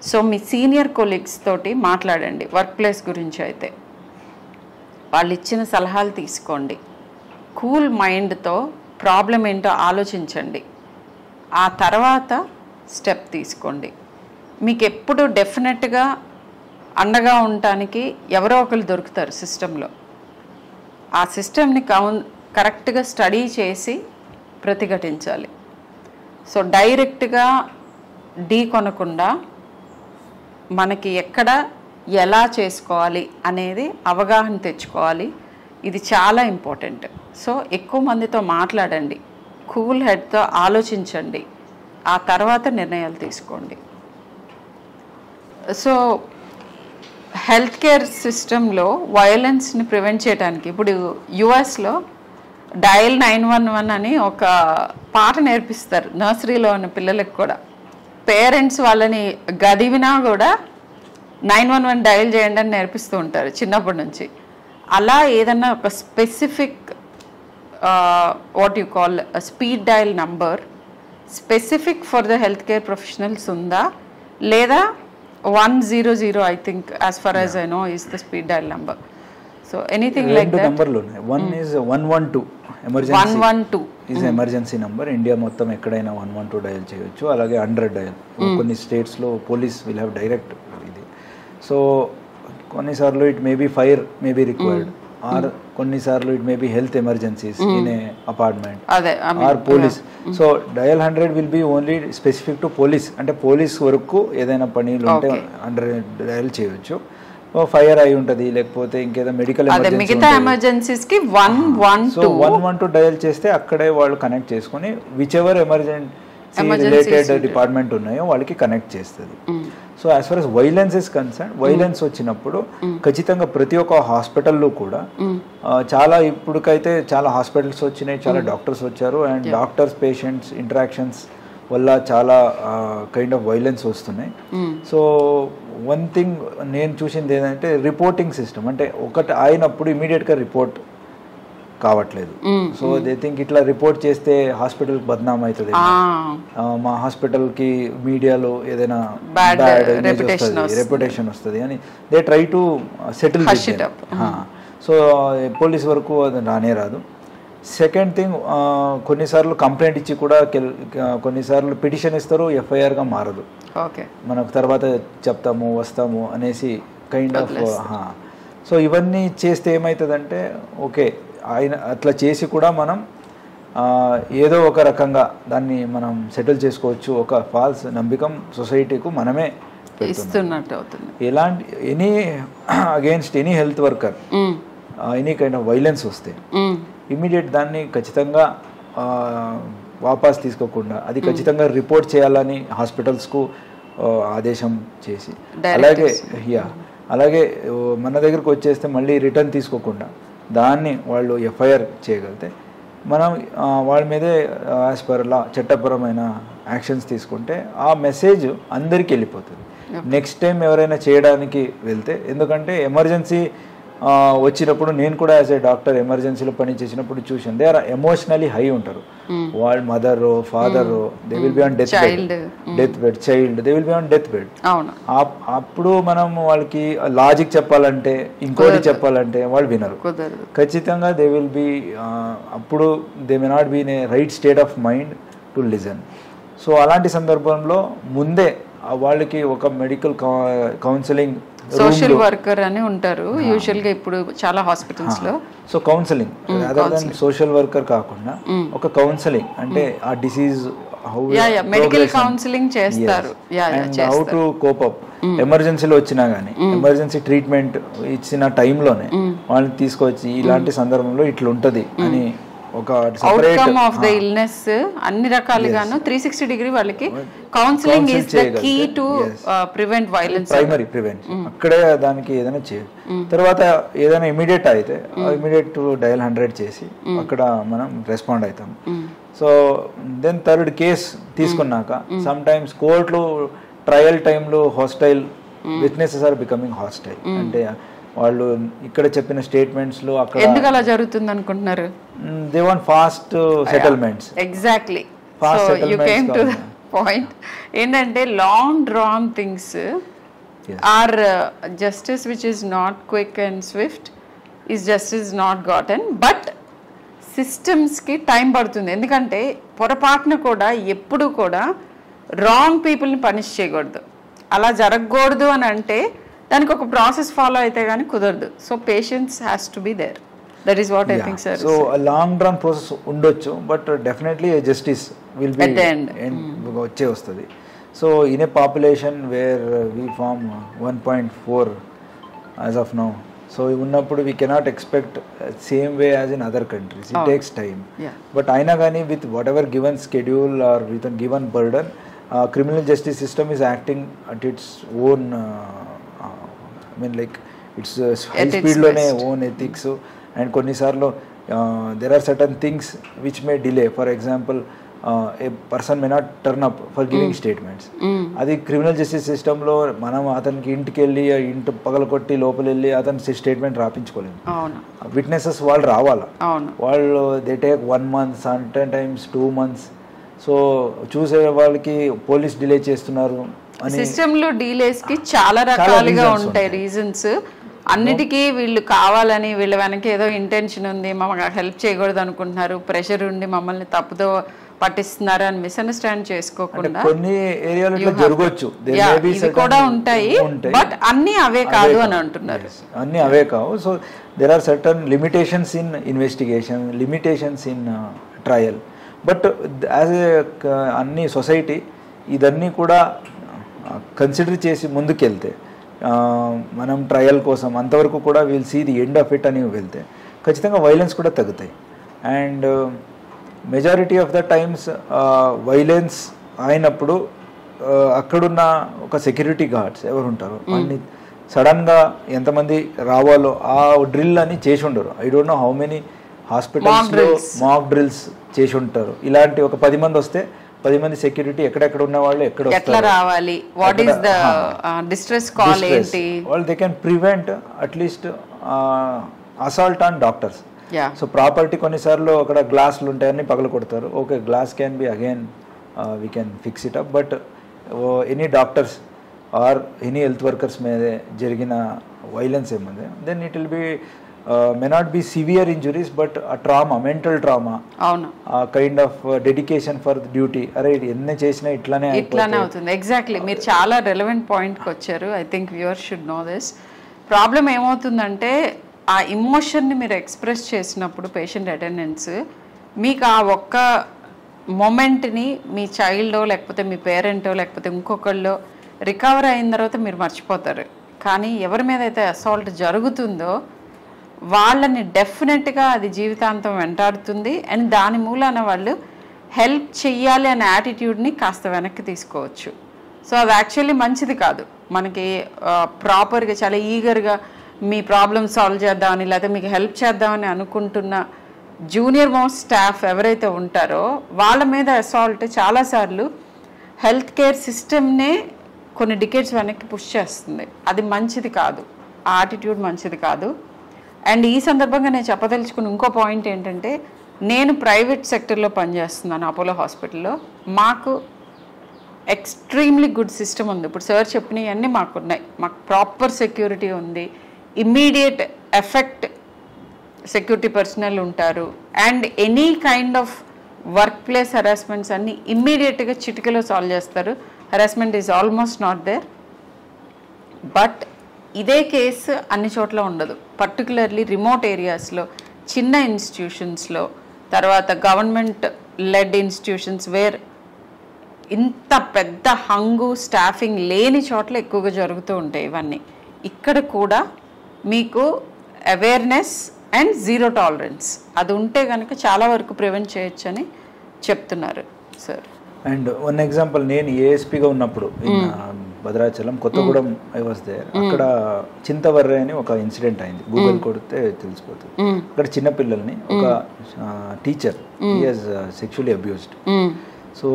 సో మీ సీనియర్ కొలీగ్స్ తోటి మాట్లాడండి. వర్క్ ప్లేస్ గురించి అయితే వాళ్ళు ఇచ్చిన సలహాలు తీసుకోండి. కూల్ మైండ్తో ప్రాబ్లం ఏంటో ఆలోచించండి. ఆ తర్వాత స్టెప్ తీసుకోండి. మీకు ఎప్పుడు డెఫినెట్గా అండగా ఉండటానికి ఎవరో ఒకరు దొరుకుతారు సిస్టంలో. ఆ సిస్టమ్ని కరెక్ట్గా స్టడీ చేసి ప్రతిఘటించాలి. సో డైరెక్ట్గా ఢీ కొనకుండా మనకి ఎక్కడ ఎలా చేసుకోవాలి అనేది అవగాహన తెచ్చుకోవాలి. ఇది చాలా ఇంపార్టెంట్. సో ఎక్కువ మందితో మాట్లాడండి, కూల్ హెడ్తో ఆలోచించండి, ఆ తర్వాత నిర్ణయాలు తీసుకోండి. సో హెల్త్ కేర్ సిస్టంలో వయలెన్స్ని ప్రివెంట్ చేయడానికి ఇప్పుడు యుఎస్లో డయల్ 911 అని ఒక పాట నేర్పిస్తారు నర్సరీలో ఉన్న పిల్లలకు కూడా. పేరెంట్స్ వాళ్ళని గదివినా కూడా 911 డయల్ చేయండి అని నేర్పిస్తూ ఉంటారు చిన్నప్పటి నుంచి. అలా ఏదన్నా ఒక specific what you call speed dial number specific for the health care professionals ఉందా, లేదా 100 I think as for as I know is the speed dial number. So anything like that. నంబర్లు ఉన్నాయి. One is 112 emergency number. India మొత్తం ఎక్కడైనా 112 dial చేయొచ్చు. అలాగే 100 dial. కొన్ని స్టేట్స్లో పోలీస్ విల్ హ్యావ్ డైరెక్ట్ ఇది. సో కొన్నిసార్లు it may be fire may be required, or కొన్నిసార్లు it may be health emergencies in a apartment or police. So dial 100 will be only specific to police, అంటే police వరకు ఏదైనా పనులు ఉంటే 100 dial చేయొచ్చు. Fire అయి ఉంటుంది, లేకపోతే ఇంకేదో మెడికల్ ఎమర్జెన్సీస్ కి 112 డయల్ చేస్తే అక్కడే వాళ్ళు కనెక్ట్ చేసుకుని which ever emergency related department ఉన్నాయో వాళ్ళకి కనెక్ట్ చేస్తుంది. So as for as violence is concern, violence వచ్చినప్పుడు ఖచ్చితంగా ప్రతి ఒక్క హాస్పిటల్లో కూడా చాలా ఇప్పటికైతే చాలా హాస్పిటల్స్ వచ్చినాయి, చాలా డాక్టర్స్ వచ్చారు, అండ్ డాక్టర్స్ పేషెంట్స్ ఇంటరాక్షన్స్ వల్ల చాలా కైండ్ ఆఫ్ వైలెన్స్ వస్తున్నాయి. సో వన్ థింగ్ నేను చూసింది ఏంటంటే రిపోర్టింగ్ సిస్టమ్, అంటే ఒకటి అయినప్పుడు ఇమీడియట్గా రిపోర్ట్ కావట్లేదు. సో దే థింక్ ఇట్లా రిపోర్ట్ చేస్తే హాస్పిటల్కి బద్నాం అవుతుంది, మా హాస్పిటల్కి మీడియాలో ఏదైనా బ్యాడ్ రెప్యుటేషన్ వస్తుంది అని they try to settle. So police వరకు అది రానే రాదు. సెకండ్ థింగ్, కొన్నిసార్లు కంప్లైంట్ ఇచ్చి కూడా కొన్నిసార్లు పిటిషన్ ఇస్తారు, ఎఫ్ఐఆర్గా మారదు. మనకు తర్వాత చెప్తాము వస్తాము అనేసి కైండ్ ఆఫ్. సో ఇవన్నీ చేస్తే ఏమవుతుందంటే ఓకే ఆయన అట్లా చేసి కూడా మనం ఏదో ఒక రకంగా దాన్ని మనం సెటిల్ చేసుకోవచ్చు. ఒక ఫాల్స్ నమ్మకం సొసైటీకు మనమే ఇస్తున్నట్టు అవుతుంది. ఎలాంటి any against any health worker any kind of violence వస్తే ఇమ్మీడియట్ దాన్ని ఖచ్చితంగా వాపస్ తీసుకోకుండా అది ఖచ్చితంగా రిపోర్ట్ చేయాలని హాస్పిటల్స్కు ఆదేశం చేసి, అలాగే మన దగ్గరకు వచ్చేస్తే మళ్ళీ రిటర్న్ తీసుకోకుండా దాన్ని వాళ్ళు ఎఫ్ఐఆర్ చేయగలిగితే మనం వాళ్ళ మీదే యాజ్ పర్ లా చట్టపరమైన యాక్షన్స్ తీసుకుంటే ఆ మెసేజ్ అందరికీ వెళ్ళిపోతుంది. నెక్స్ట్ టైం ఎవరైనా చేయడానికి వెళ్తే, ఎందుకంటే ఎమర్జెన్సీ వచ్చినప్పుడు నేను కూడా యాజ్ ఏ డాక్టర్ ఎమర్జెన్సీలో పని చేసినప్పుడు చూసాను, దే ఆర్ ఎమోషనలీ హై ఉంటారు. వాళ్ళ mother father they will be on death bed, child they will be on death bed. అప్పుడు మనం వాళ్ళకి లాజిక్ చెప్పాలంటే ఇంకోటి చెప్పాలంటే వాళ్ళు వినరు. ఖచ్చితంగా దే విల్ బి అప్పుడు they may not be in a right state of mind to listen. So అలాంటి సందర్భంలో ముందే వాళ్ళకి ఒక మెడికల్ కౌన్సిలింగ్, సోషల్ వర్కర్ అని ఉంటారు యూజువల్ గా ఇప్పుడు చాలా హాస్పిటల్స్ లో. So counselling other than social worker కాకుండా ఒక కౌన్సిలింగ్, అంటే ఆ డిసీజ్ మెడికల్ కౌన్సిలింగ్ చేస్తారు, హౌ టు కోప్ అప్. ఎమర్జెన్సీలో వచ్చినా గానీ ఎమర్జెన్సీ ట్రీట్మెంట్ ఇచ్చిన టైంలోనే వాళ్ళని తీసుకొచ్చి ఇలాంటి సందర్భంలో ఇట్లా ఉంటది అని ఒక అవుట్కమ్ ఆఫ్ ద ఇల్నెస్ అన్ని రకాలుగాను 360 డిగ్రీ వాళ్ళకి counselling is the key to prevent violence, primary prevention. అక్కడే దానికి ఏదైనా చేయాలి. తర్వాత ఏదైనా ఇమీడియట్ అయితే ఇమీడియట్ డయల్ 100 చేసి అక్కడ మనం రెస్పాండ్ అవుతాం. సో దెన్ థర్డ్ కేస్ తీసుకున్నాక సమ్ టైమ్స్ కోర్టులో ట్రయల్ టైంలో hostile witnesses are becoming hostile, అంటే వాళ్ళు ఇక్కడ చెప్పిన స్టేట్మెంట్స్ లో అక్కడ ఎందుకు అలా జరుగుతుంది అనుకుంటున్నారు? They want fast settlements. Exactly, so you came to the point. ఏంటంటే long drawn things are justice which is not quick and swift is justice not gotten. But సిస్టమ్స్కి టైం పడుతుంది, ఎందుకంటే పొరపాటున కూడా ఎప్పుడు కూడా రాంగ్ పీపుల్ని పనిష్ చేయకూడదు. అలా జరగకూడదు అని అంటే దానికి ఒక ప్రాసెస్ ఫాలో అయితే కానీ కుదరదు. So patience has to be there. That is what I think sir. So long run process ఉండొచ్చు, but definitely justice will be వచ్చే వస్తుంది. So in a population where we form 1.4 as of now, so ఉన్నప్పుడు we cannot expect same way as in other countries. It takes time. But అయినా కానీ with whatever given schedule or with given burden, criminal justice system is acting at its own I mean like it's high speed lone own ethics, and కొన్నిసార్లు there are certain things which may delay. For example, a person may not turn up for giving statements. అది criminal justice సిస్టంలో మనం అతనికి ఇంటికి వెళ్ళి ఇంటి పగలకొట్టి లోపల వెళ్ళి అతని స్టేట్మెంట్ రాపించుకోలేము. విట్నెసెస్ వాళ్ళు రావాలా, వాళ్ళు they take 1 month, certain times 2 months. So చూసే వాళ్ళకి పోలీస్ డిలే చేస్తున్నారు అని సిస్టంలో డీలేస్ కి చాలా రకాలుగా ఉంటాయి రీజన్స్. అన్నిటికీ వీళ్ళు కావాలని వీళ్ళ వెనక ఏదో ఇంటెన్షన్ ఉంది, మమ్మల్ని హెల్ప్ చేయకూడదు అనుకుంటున్నారు, ప్రెషర్ ఉండి మమ్మల్ని తప్పుదో పట్టిస్తున్నారు అని మిస్అండర్స్టాండ్ చేసుకోకుండా కొన్ని ఏరియాలో జరగవచ్చు, ఇవి కూడా ఉంటాయి, బట్ అన్ని అవే కాదు అని అంటున్నారు. అన్ని అవే కావు. So there are certain limitations in investigation, limitations in trial. But as a అన్ని సొసైటీ ఇదన్నీ కూడా కన్సిడర్ చేసి ముందుకెళ్తే, మనం ట్రయల్ కోసం అంతవరకు కూడా will see the end of it అని వెళ్తే ఖచ్చితంగా వైలెన్స్ కూడా తగ్గుతాయి. And majority of the times violence అయినప్పుడు అక్కడున్న ఒక సెక్యూరిటీ గార్డ్స్ ఎవరు ఉంటారు అన్ని సడన్గా ఎంతమంది రావాలో ఆ డ్రిల్ అని చేసి ఉండరు. I don't know how many హాస్పిటల్స్లో మాక్ డ్రిల్స్ చేసి ఉంటారు. ఇలాంటి ఒక 10 మంది వస్తే 10 మంది సెక్యూరిటీ ఎక్కడెక్కడ ఉన్న వాళ్ళు ఎక్కడ రావాలి, what is the distress call ఏంటి, వాళ్ళు they can prevent at least assault on doctors. So property కొన్నిసార్లు అక్కడ గ్లాసులు ఉంటాయని పగల కొడతారు. Okay, glass can be again we can fix it up. But any doctors or any health workers మీద జరిగిన వైలెన్స్ ఏముంది, then it will be may not be severe injuries, but ఆ ట్రామా, మెంటల్ ట్రామా, ఆ kind of dedication for duty. అరే ఎన్ని చేసినా ఇట్లానే అవుతుంది. ఎగ్జాక్ట్లీ, మీరు చాలా రెలవెంట్ పాయింట్కి వచ్చారు. I think viewers should know this. Problem ఏమవుతుందంటే ఆ ఇమోషన్ని మీరు ఎక్స్ప్రెస్ చేసినప్పుడు పేషెంట్ అటెండెన్స్ మీకు ఆ ఒక్క మొమెంట్ని మీ చైల్డో లేకపోతే మీ పేరెంటో లేకపోతే ఇంకొకళ్ళో రికవర్ అయిన తర్వాత మీరు మర్చిపోతారు. కానీ ఎవరి మీద అయితే అసాల్ట్ జరుగుతుందో వాళ్ళని డెఫినెట్గా అది జీవితాంతం వెంటాడుతుంది. అండ్ దాని మూలాన వాళ్ళు హెల్ప్ చెయ్యాలి అనే యాటిట్యూడ్ని కాస్త వెనక్కి తీసుకోవచ్చు. సో అది యాక్చువల్లీ మంచిది కాదు. మనకి ప్రాపర్గా చాలా ఈగర్గా మీ ప్రాబ్లమ్ సాల్వ్ చేద్దామని లేకపోతే మీకు హెల్ప్ చేద్దామని అనుకుంటున్న జూనియర్ మోస్ట్ స్టాఫ్ ఎవరైతే ఉంటారో వాళ్ళ మీద అసాల్ట్ చాలాసార్లు హెల్త్ కేర్ సిస్టమ్నే కొన్ని డికేట్స్ వెనక్కి పుష్ చేస్తుంది. అది మంచిది కాదు, ఆ యాటిట్యూడ్ మంచిది కాదు. అండ్ ఈ సందర్భంగా నేను చెప్పదలుచుకున్న ఇంకో పాయింట్ ఏంటంటే, నేను ప్రైవేట్ సెక్టర్లో పనిచేస్తున్నాను అపోలో హాస్పిటల్లో. మాకు ఎక్స్ట్రీమ్లీ గుడ్ సిస్టమ్ ఉంది. ఇప్పుడు సార్ చెప్పినవన్నీ మాకున్నాయి. మాకు ప్రాపర్ సెక్యూరిటీ ఉంది, ఇమ్మీడియట్ ఎఫెక్ట్ సెక్యూరిటీ పర్సనల్ ఉంటారు. And any kind of work place harassments అన్నీ ఇమ్మీడియట్గా చిటికలో సాల్వ్ చేస్తారు. Harassment is almost not there. But ఇదే కేసు అన్ని చోట్ల ఉండదు. పర్టికులర్లీ రిమోట్ ఏరియాస్లో, చిన్న ఇన్స్టిట్యూషన్స్లో, తర్వాత గవర్నమెంట్ లెడ్ ఇన్స్టిట్యూషన్స్ వేర్ ఇంత పెద్ద హంగు స్టాఫింగ్ లేని చోట్ల ఎక్కువగా జరుగుతూ ఉంటాయి ఇవన్నీ. ఇక్కడ కూడా మీకు అవేర్నెస్ అండ్ జీరో టాలరెన్స్ అది ఉంటే కనుక చాలా వరకు ప్రివెంట్ చేయొచ్చు అని చెప్తున్నారు సార్. అండ్ వన్ ఎగ్జాంపుల్, నేను ఏఎస్పీగా ఉన్నప్పుడు Bhadrachalam Kothagudem I was there. అక్కడ చింతవర్రే అని ఒక ఇన్సిడెంట్ అయింది, గూగుల్ కొడితే తెలిసిపోతుంది. అక్కడ చిన్నపిల్లల్ని ఒక teacher he has sexually abused. So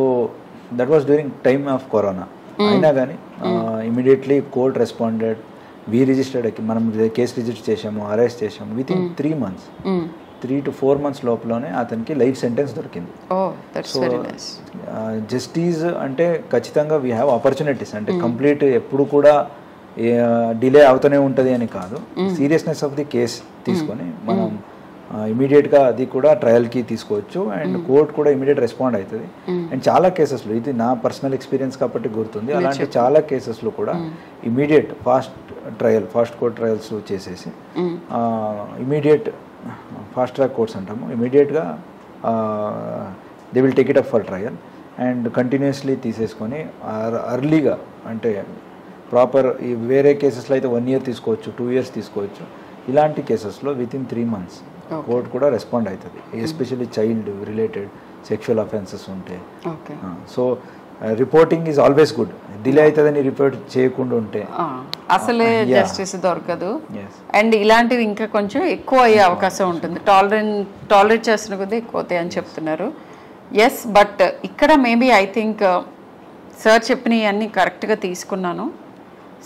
that was during time of corona. అయినా కానీ immediately court responded. We registered, మనం కేసు రిజిస్టర్ చేసాము, అరెస్ట్ చేసాము. With in 3 months, 3 to 4 months లోపలనే అతనికి లైఫ్ సెంటెన్స్ దొరికింది. సో జస్టిస్ అంటే ఖచ్చితంగా వీ హ్యావ్ ఆపర్చునిటీస్. అంటే కంప్లీట్ ఎప్పుడు కూడా డిలే అవుతూనే ఉంటుంది అని కాదు. సీరియస్నెస్ ఆఫ్ ది కేస్ తీసుకొని మనం ఇమీడియట్గా అది కూడా ట్రయల్కి తీసుకోవచ్చు. అండ్ కోర్ట్ కూడా ఇమీడియట్ రెస్పాండ్ అవుతుంది. అండ్ చాలా కేసెస్లో, ఇది నా పర్సనల్ ఎక్స్పీరియన్స్ కాబట్టి గుర్తుంది, అలాంటి చాలా కేసెస్లో కూడా ఇమీడియట్ ఫాస్ట్ కోర్ట్ ట్రయల్స్ చేసేసి ఇమీడియట్ ఫాస్ట్ ట్రాక్ కోర్ట్స్ అంటాము, ఇమీడియట్గా they will take it up for trial and continuously తీసేసుకొని అర్లీగా, అంటే ప్రాపర్ వేరే కేసెస్లో అయితే 1 year తీసుకోవచ్చు, 2 years తీసుకోవచ్చు. ఇలాంటి కేసెస్లో విత్ ఇన్ 3 months కోర్ట్ కూడా రెస్పాండ్ అవుతుంది, especially child related sexual offences ఉంటే. So reporting is always good. Delay అవుతుందని రిపోర్ట్ చేయకుండా ఉంటే అసలే జస్టిస్ దొరకదు. అండ్ ఇలాంటివి ఇంకా కొంచెం ఎక్కువ అయ్యే అవకాశం ఉంటుంది. టాలరేట్ చేస్తున్న కొద్దీ ఎక్కువ అవుతాయి అని చెప్తున్నారు. ఎస్, బట్ ఇక్కడ మేబీ ఐ థింక్ సార్ చెప్పినవి అన్నీ కరెక్ట్గా తీసుకున్నాను.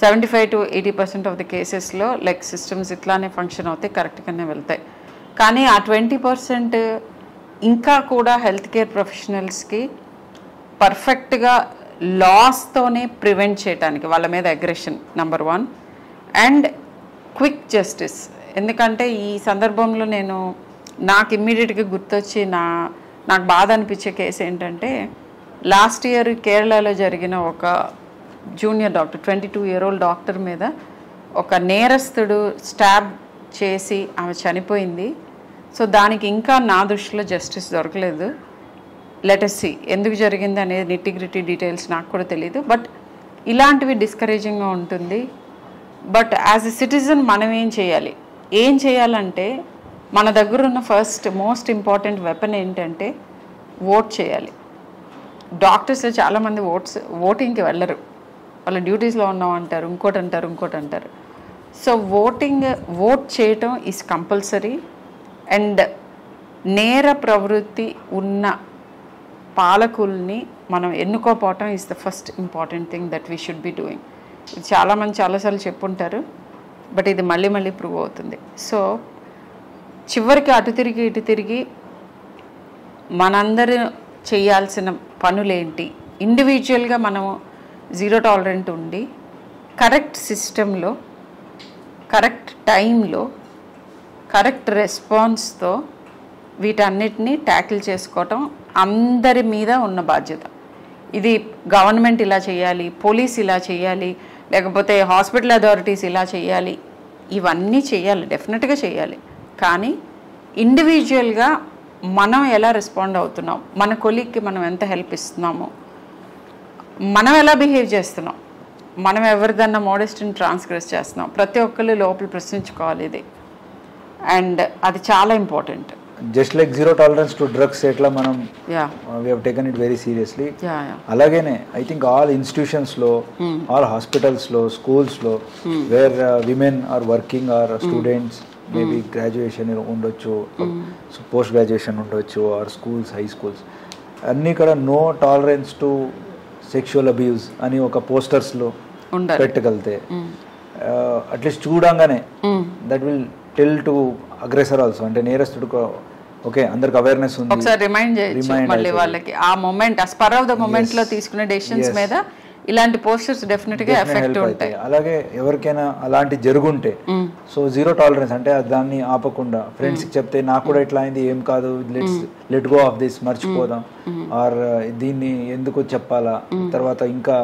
75 to 80% ఆఫ్ ది కేసెస్లో లైక్ సిస్టమ్స్ ఇట్లానే ఫంక్షన్ అవుతాయి, కరెక్ట్గానే వెళ్తాయి. కానీ ఆ 20% ఇంకా కూడా హెల్త్ కేర్ ప్రొఫెషనల్స్కి పర్ఫెక్ట్గా లాస్తోనే ప్రివెంట్ చేయడానికి వాళ్ళ మీద aggression number 1 and quick justice. ఎందుకంటే ఈ సందర్భంలో నాకు ఇమ్మీడియట్గా గుర్తొచ్చి నాకు బాధ అనిపించే కేసు ఏంటంటే లాస్ట్ ఇయర్ కేరళలో జరిగిన ఒక జూనియర్ డాక్టర్ 22-year-old డాక్టర్ మీద ఒక నేరస్తుడు స్టాబ్ చేసి ఆమె చనిపోయింది. సో దానికి ఇంకా నా దృష్టిలో జస్టిస్ దొరకలేదు. లెట్ us see ఎందుకు జరిగింది అనేది నిటిగ్రిటీ డీటెయిల్స్ నాకు కూడా తెలియదు. బట్ ఇలాంటివి డిస్కరేజింగ్గా ఉంటుంది. బట్ యాజ్ ఎ సిటిజన్ మనం ఏం చేయాలంటే మన దగ్గర ఉన్న ఫస్ట్ మోస్ట్ ఇంపార్టెంట్ వెపన్ ఏంటంటే ఓట్ చేయాలి. డాక్టర్స్ చాలామంది ఓటింగ్కి వెళ్ళరు, వాళ్ళ డ్యూటీస్లో ఉన్నాం అంటారు, ఇంకోటి అంటారు. సో ఓట్ చేయటం ఈజ్ కంపల్సరీ. అండ్ నేర ప్రవృత్తి ఉన్న పాలకుల్ని మనం ఎన్నుకోపోవటం is the first important thing that we should be doing. ఇది చాలామంది చాలాసార్లు చెప్పుంటారు, బట్ ఇది మళ్ళీ ప్రూవ్ అవుతుంది. సో చివరికి అటు తిరిగి మనందరూ చేయాల్సిన పనులేంటి, ఇండివిజువల్గా మనము జీరో టాలరెంట్ ఉండి కరెక్ట్ సిస్టంలో కరెక్ట్ టైంలో కరెక్ట్ రెస్పాన్స్తో వీటన్నిటిని ట్యాకిల్ చేసుకోవటం అందరి మీద ఉన్న బాధ్యత. ఇది గవర్నమెంట్ ఇలా చేయాలి, పోలీస్ ఇలా చేయాలి, లేకపోతే హాస్పిటల్ అథారిటీస్ ఇలా చేయాలి, ఇవన్నీ చేయాలి, డెఫినెట్గా చేయాలి. కానీ ఇండివిజువల్గా మనం ఎలా రెస్పాండ్ అవుతున్నాం, మన కొలీగ్కి మనం ఎంత హెల్ప్ ఇస్తున్నాము, మనం ఎలా బిహేవ్ చేస్తున్నాం, మనం ఎవరిదన్నా మోడెస్ట్ని ట్రాన్స్గ్రెస్ చేస్తున్నాం, ప్రతి ఒక్కళ్ళు లోపల ప్రశ్నించుకోవాలి ఇది. అండ్ అది చాలా important. Just like zero tolerance to drugs ఎట్లా మనం we have taken it very seriously, అలాగేనే ఐ థింక్ ఆల్ ఇన్స్టిట్యూషన్స్లో, ఆల్ హాస్పిటల్స్లో, స్కూల్స్లో where women are working or students, maybe graduation ఉండొచ్చు, పోస్ట్ గ్రాడ్యుయేషన్ ఉండొచ్చు, ఆర్ స్కూల్స్, హై స్కూల్స్, అన్నీ కూడా no tolerance to sexual abuse అని ఒక పోస్టర్స్లో పెట్టగలితే అట్లీస్ట్ చూడంగానే that will tell to aggressor also, అంటే నేరస్తుడు ఓకే అందరికి అవేర్నెస్ ఉంది, ఒకసారి రిమైండ్ చేయొచ్చు మళ్ళీ వాళ్ళకి. ఆ మూమెంట్, ఆ స్పర్ ఆఫ్ ద మూమెంట్ లో తీసుకునే డెసిషన్స్ మీద ఇలాంటి పోస్టర్స్ డెఫినెట్ గా ఎఫెక్ట్ ఉంటాయి. అలాగే ఎవరికైనా అలాంటి జరుగుంటే సో జీరో టాలరెన్స్ అంటే దాన్ని ఆపకుండా ఫ్రెండ్స్కి చెప్తే నాకు కూడా ఇట్లా అయింది, ఏం కాదు, లెట్ గో ఆఫ్ దిస్, మర్చిపోదాం, ఆర్ దీన్ని ఎందుకు చెప్పాలా, తర్వాత ఇంకా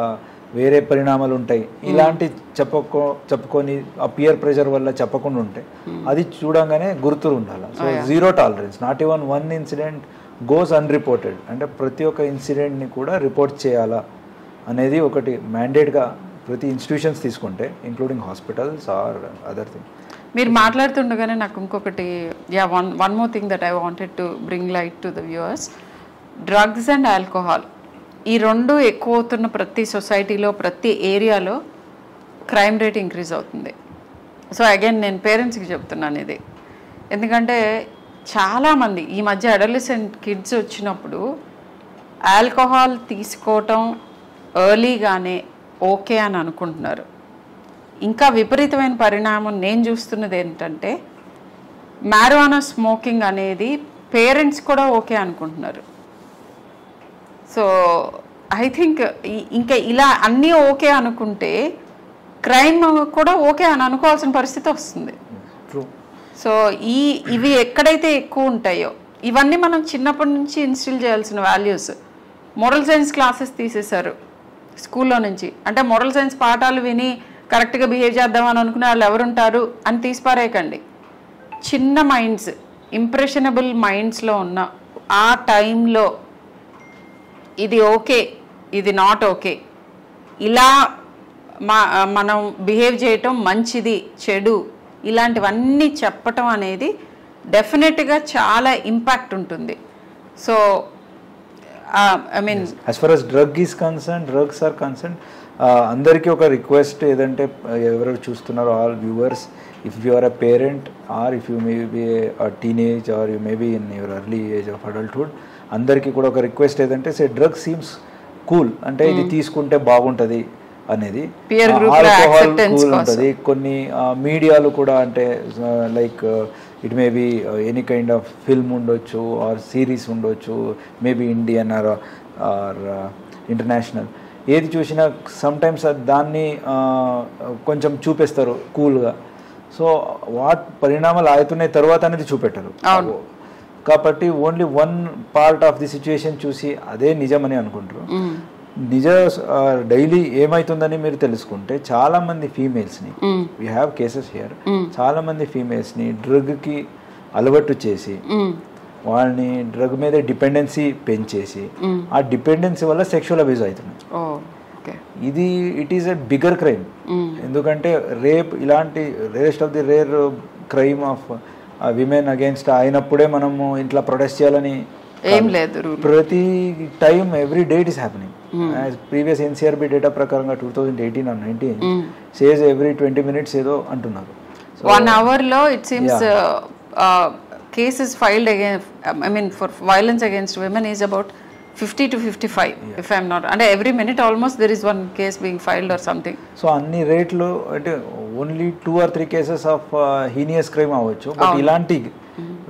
వేరే పరిణామాలు ఉంటాయి, ఇలాంటి చెప్పుకొని ఆ పియర్ ప్రెషర్ వల్ల చెప్పకుండా ఉంటే అది చూడంగానే గుర్తులు ఉండాలి. So zero tolerance, not even one incident goes unreported, అంటే ప్రతి ఒక్క ఇన్సిడెంట్ని కూడా రిపోర్ట్ చేయాలా అనేది ఒకటి మ్యాండేట్గా ప్రతి ఇన్స్టిట్యూషన్స్ తీసుకుంటే, including hospitals or other thing. మీరు మాట్లాడుతుండగానే నాకు ఇంకొకటి, one more thing that I wanted to bring light to the viewers. Drugs and alcohol ఈ రెండు ఎక్కువ అవుతున్న ప్రతి సొసైటీలో, ప్రతి ఏరియాలో క్రైమ్ రేట్ ఇంక్రీజ్ అవుతుంది. సో అగైన్ నేను పేరెంట్స్కి చెప్తున్నాను ఇది, ఎందుకంటే చాలామంది ఈ మధ్య అడోలసెంట్ కిడ్స్ వచ్చినప్పుడు ఆల్కహాల్ తీసుకోవటం ఎర్లీగానే ఓకే అని అనుకుంటున్నారు. ఇంకా విపరీతమైన పరిణామం నేను చూస్తున్నది ఏంటంటే మ్యారిజువానా స్మోకింగ్ అనేది పేరెంట్స్ కూడా ఓకే అనుకుంటున్నారు. సో ఐ థింక్ ఇంకా ఇలా అన్నీ ఓకే అనుకుంటే క్రైమ్ కూడా ఓకే అని అనుకోవాల్సిన పరిస్థితి వస్తుంది. సో ఇవి ఎక్కడైతే ఎక్కువ ఉంటాయో ఇవన్నీ మనం చిన్నప్పటి నుంచి ఇన్స్టిల్ చేయాల్సిన వాల్యూస్. మోరల్ సైన్స్ క్లాసెస్ తీసేశారు స్కూల్లో నుంచి, అంటే మోరల్ సైన్స్ పాఠాలు విని కరెక్ట్గా బిహేవ్ చేద్దామని అనుకునే వాళ్ళు ఎవరుంటారు అని తీసిపారేయకండి. చిన్న మైండ్స్, ఇంప్రెషనబుల్ మైండ్స్లో ఉన్న ఆ టైంలో ఇది ఓకే, ఇది నాట్ ఓకే, ఇలా మనం బిహేవ్ చేయటం మంచిది, చెడు, ఇలాంటివన్నీ చెప్పటం అనేది డెఫినెట్గా చాలా ఇంపాక్ట్ ఉంటుంది. So I mean as far as drug is concern, drugs are concern, అందరికీ ఒక రిక్వెస్ట్ ఏదంటే, ఎవరెవరు చూస్తున్నారో all viewers, if you are a parent or if you may be a teenage or you may be in your early age of adulthood, అందరికీ కూడా ఒక request ఏదంటే, drug seems cool, అంటే ఇది తీసుకుంటే బాగుంటుంది అనేది, ఆల్కహాల్ కూల్ ఉంటుంది. కొన్ని మీడియాలు కూడా అంటే like it may be any kind of film ఉండొచ్చు ఆర్ సిరీస్ ఉండొచ్చు, మేబీ ఇండియన్ ఆర్ ఇంటర్నేషనల్, ఏది చూసినా సమ్టైమ్స్ దాన్ని కొంచెం చూపిస్తారు కూల్గా. సో వాట్ పరిణామాలు అవుతున్నాయి తర్వాత అనేది చూపెట్టరు. కాబట్టి only one part of the situation చూసి అదే నిజమని అనుకుంటారు. నిజ డైలీ ఏమైతుందని మీరు తెలుసుకుంటే చాలా మంది ఫీమేల్స్ని, వీ హ్యావ్ కేసెస్ హియర్, చాలా మంది ఫీమేల్స్ని డ్రగ్కి అలవాటు చేసి వాళ్ళని డ్రగ్ మీద డిపెండెన్సీ పెంచేసి ఆ డిపెండెన్సీ వల్ల సెక్షువల్ అబ్యూజ్ అవుతుంది. ఇది it is a bigger crime. ఎందుకంటే రేప్ ఇలాంటి rarest of the rare crime of women against అయినప్పుడే మనము ఇంట్లో ప్రొటెస్ట్ చేయాలని ఏం లేదు. ప్రతి time every day it is happening. Previous NCRB data ప్రకారంగా 2018 or 19 సేజ్ ఎవ్రీ 20 minutes ఏదో అంటున్నారు. 1 hour లో it seems cases filed against, I mean for violence against women is about 50 to 55 if I'm not, and every minute almost there is one case being filed or something. So అన్ని రేట్లు అంటే only 2 or 3 cases of heinous crime అవ్వచ్చు, but ఇలాంటి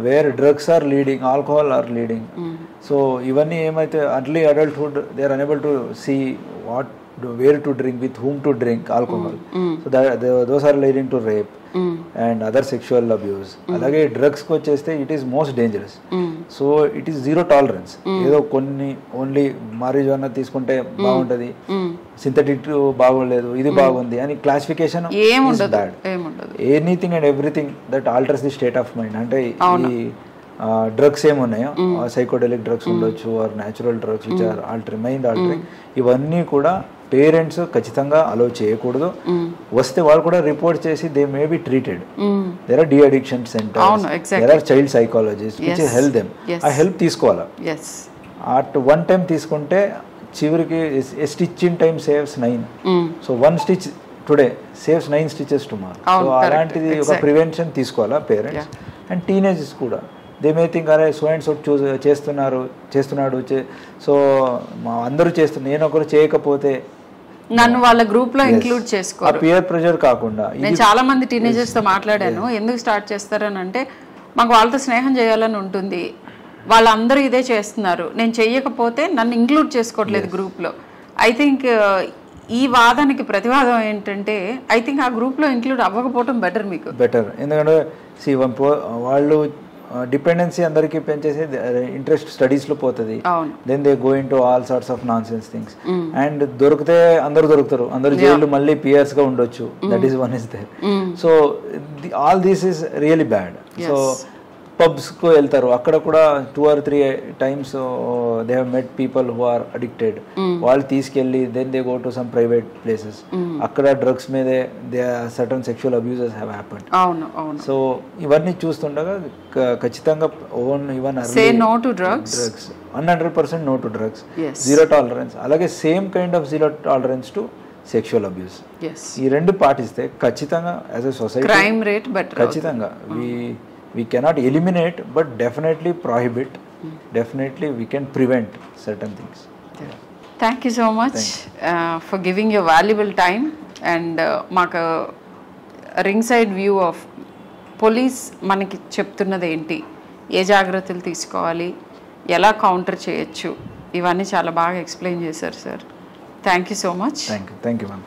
where drugs are leading, alcohol are leading. So ఇవన్నీ ఏమైతే early adulthood they are unable to see what where to drink, with whom to drink alcohol. So those are leading to rape and other sexual abuse. అలాగే డ్రగ్స్కి వచ్చేస్తే it is most dangerous. So it is zero tolerance. ఏదో కొన్ని only మారిజువానా తీసుకుంటే బాగుంటుంది, synthetic బాగోలేదు, ఇది బాగుంది అని classification bad. Anything and everything that alters the state of mind. అంటే ఈ డ్రగ్స్ ఏమున్నాయో సైకోడెలిక్ డ్రగ్స్ ఉండొచ్చు or natural drugs which are altering, mind altering, ఇవన్నీ కూడా పేరెంట్స్ ఖచ్చితంగా అలో చేయకూడదు. వస్తే వాళ్ళు కూడా రిపోర్ట్ చేసి they may be treated. There are de addiction centres, there are child psychologist which help them. ఆ హెల్ప్ తీసుకోవాలా. అట్ వన్ టైం తీసుకుంటే చివరికి a stitch in time saves 9. So 1 stitch today saves 9 stitches tomorrow. So అలాంటిది ఒక prevention తీసుకోవాలా parents. And teenagers కూడా they may think అరే so and so చేస్తున్నాడు, సో అందరూ చేస్తున్నారు, నేను ఒకరు చేయకపోతే నన్ను వాళ్ళ గ్రూప్ లో ఇంక్లూడ్ చేసుకోరు. పియర్ ప్రెషర్ కాకుండా నేను చాలా మంది టీనేజర్స్ తో మాట్లాడాను. ఎందుకు స్టార్ట్ చేస్తారని అంటే మాకు వాళ్ళతో స్నేహం చేయాలని ఉంటుంది, వాళ్ళందరూ ఇదే చేస్తున్నారు, నేను చెయ్యకపోతే నన్ను ఇంక్లూడ్ చేసుకోవట్లేదు గ్రూప్ లో. ఐ థింక్ ఈ వాదానికి ప్రతివాదం ఏంటంటే ఐ థింక్ ఆ గ్రూప్ లో ఇంక్లూడ్ అవ్వకపోవడం బెటర్, మీకు బెటర్. ఎందుకంటే వాళ్ళు డిపెండెన్సీ అందరికీ పెంచేసి ఇంట్రెస్ట్ స్టడీస్ లో పోతుంది. Then they go into all sorts of nonsense things. And దొరికితే అందరు దొరుకుతారు, అందరు జైలు మళ్ళీ పియర్స్ గా ఉండొచ్చు. That is one is there. So all this is really bad. So పబ్స్కు వెళ్తారు, అక్కడ కూడా 2 or 3 times they have met people who are addicted. వాళ్ళు తీసుకెళ్ళి then they go to some private places, అక్కడ డ్రగ్స్ మీదే they certain sexual abuses have happened. So ఇవన్నీ చూస్తుండగా ఖచ్చితంగా even 100% no to drugs, zero tolerance. అలాగే same kind of zero tolerance to sexual abuse. ఈ రెండు పాటిస్తే ఖచ్చితంగా as a society crime rate ఖచ్చితంగా we cannot eliminate but definitely prohibit. Definitely we can prevent certain things. Thank you so much for giving your valuable time and maku ringside view of police manaki చెప్తున్నది ఏంటి, ఏ జాగ్రత్తలు తీసుకోవాలి, ఎలా counter చేయొచ్చు, ఇవన్నీ చాలా బాగా ఎక్స్ప్లెయిన్ చేశారు sir. Thank you so much. Thank you ma'am.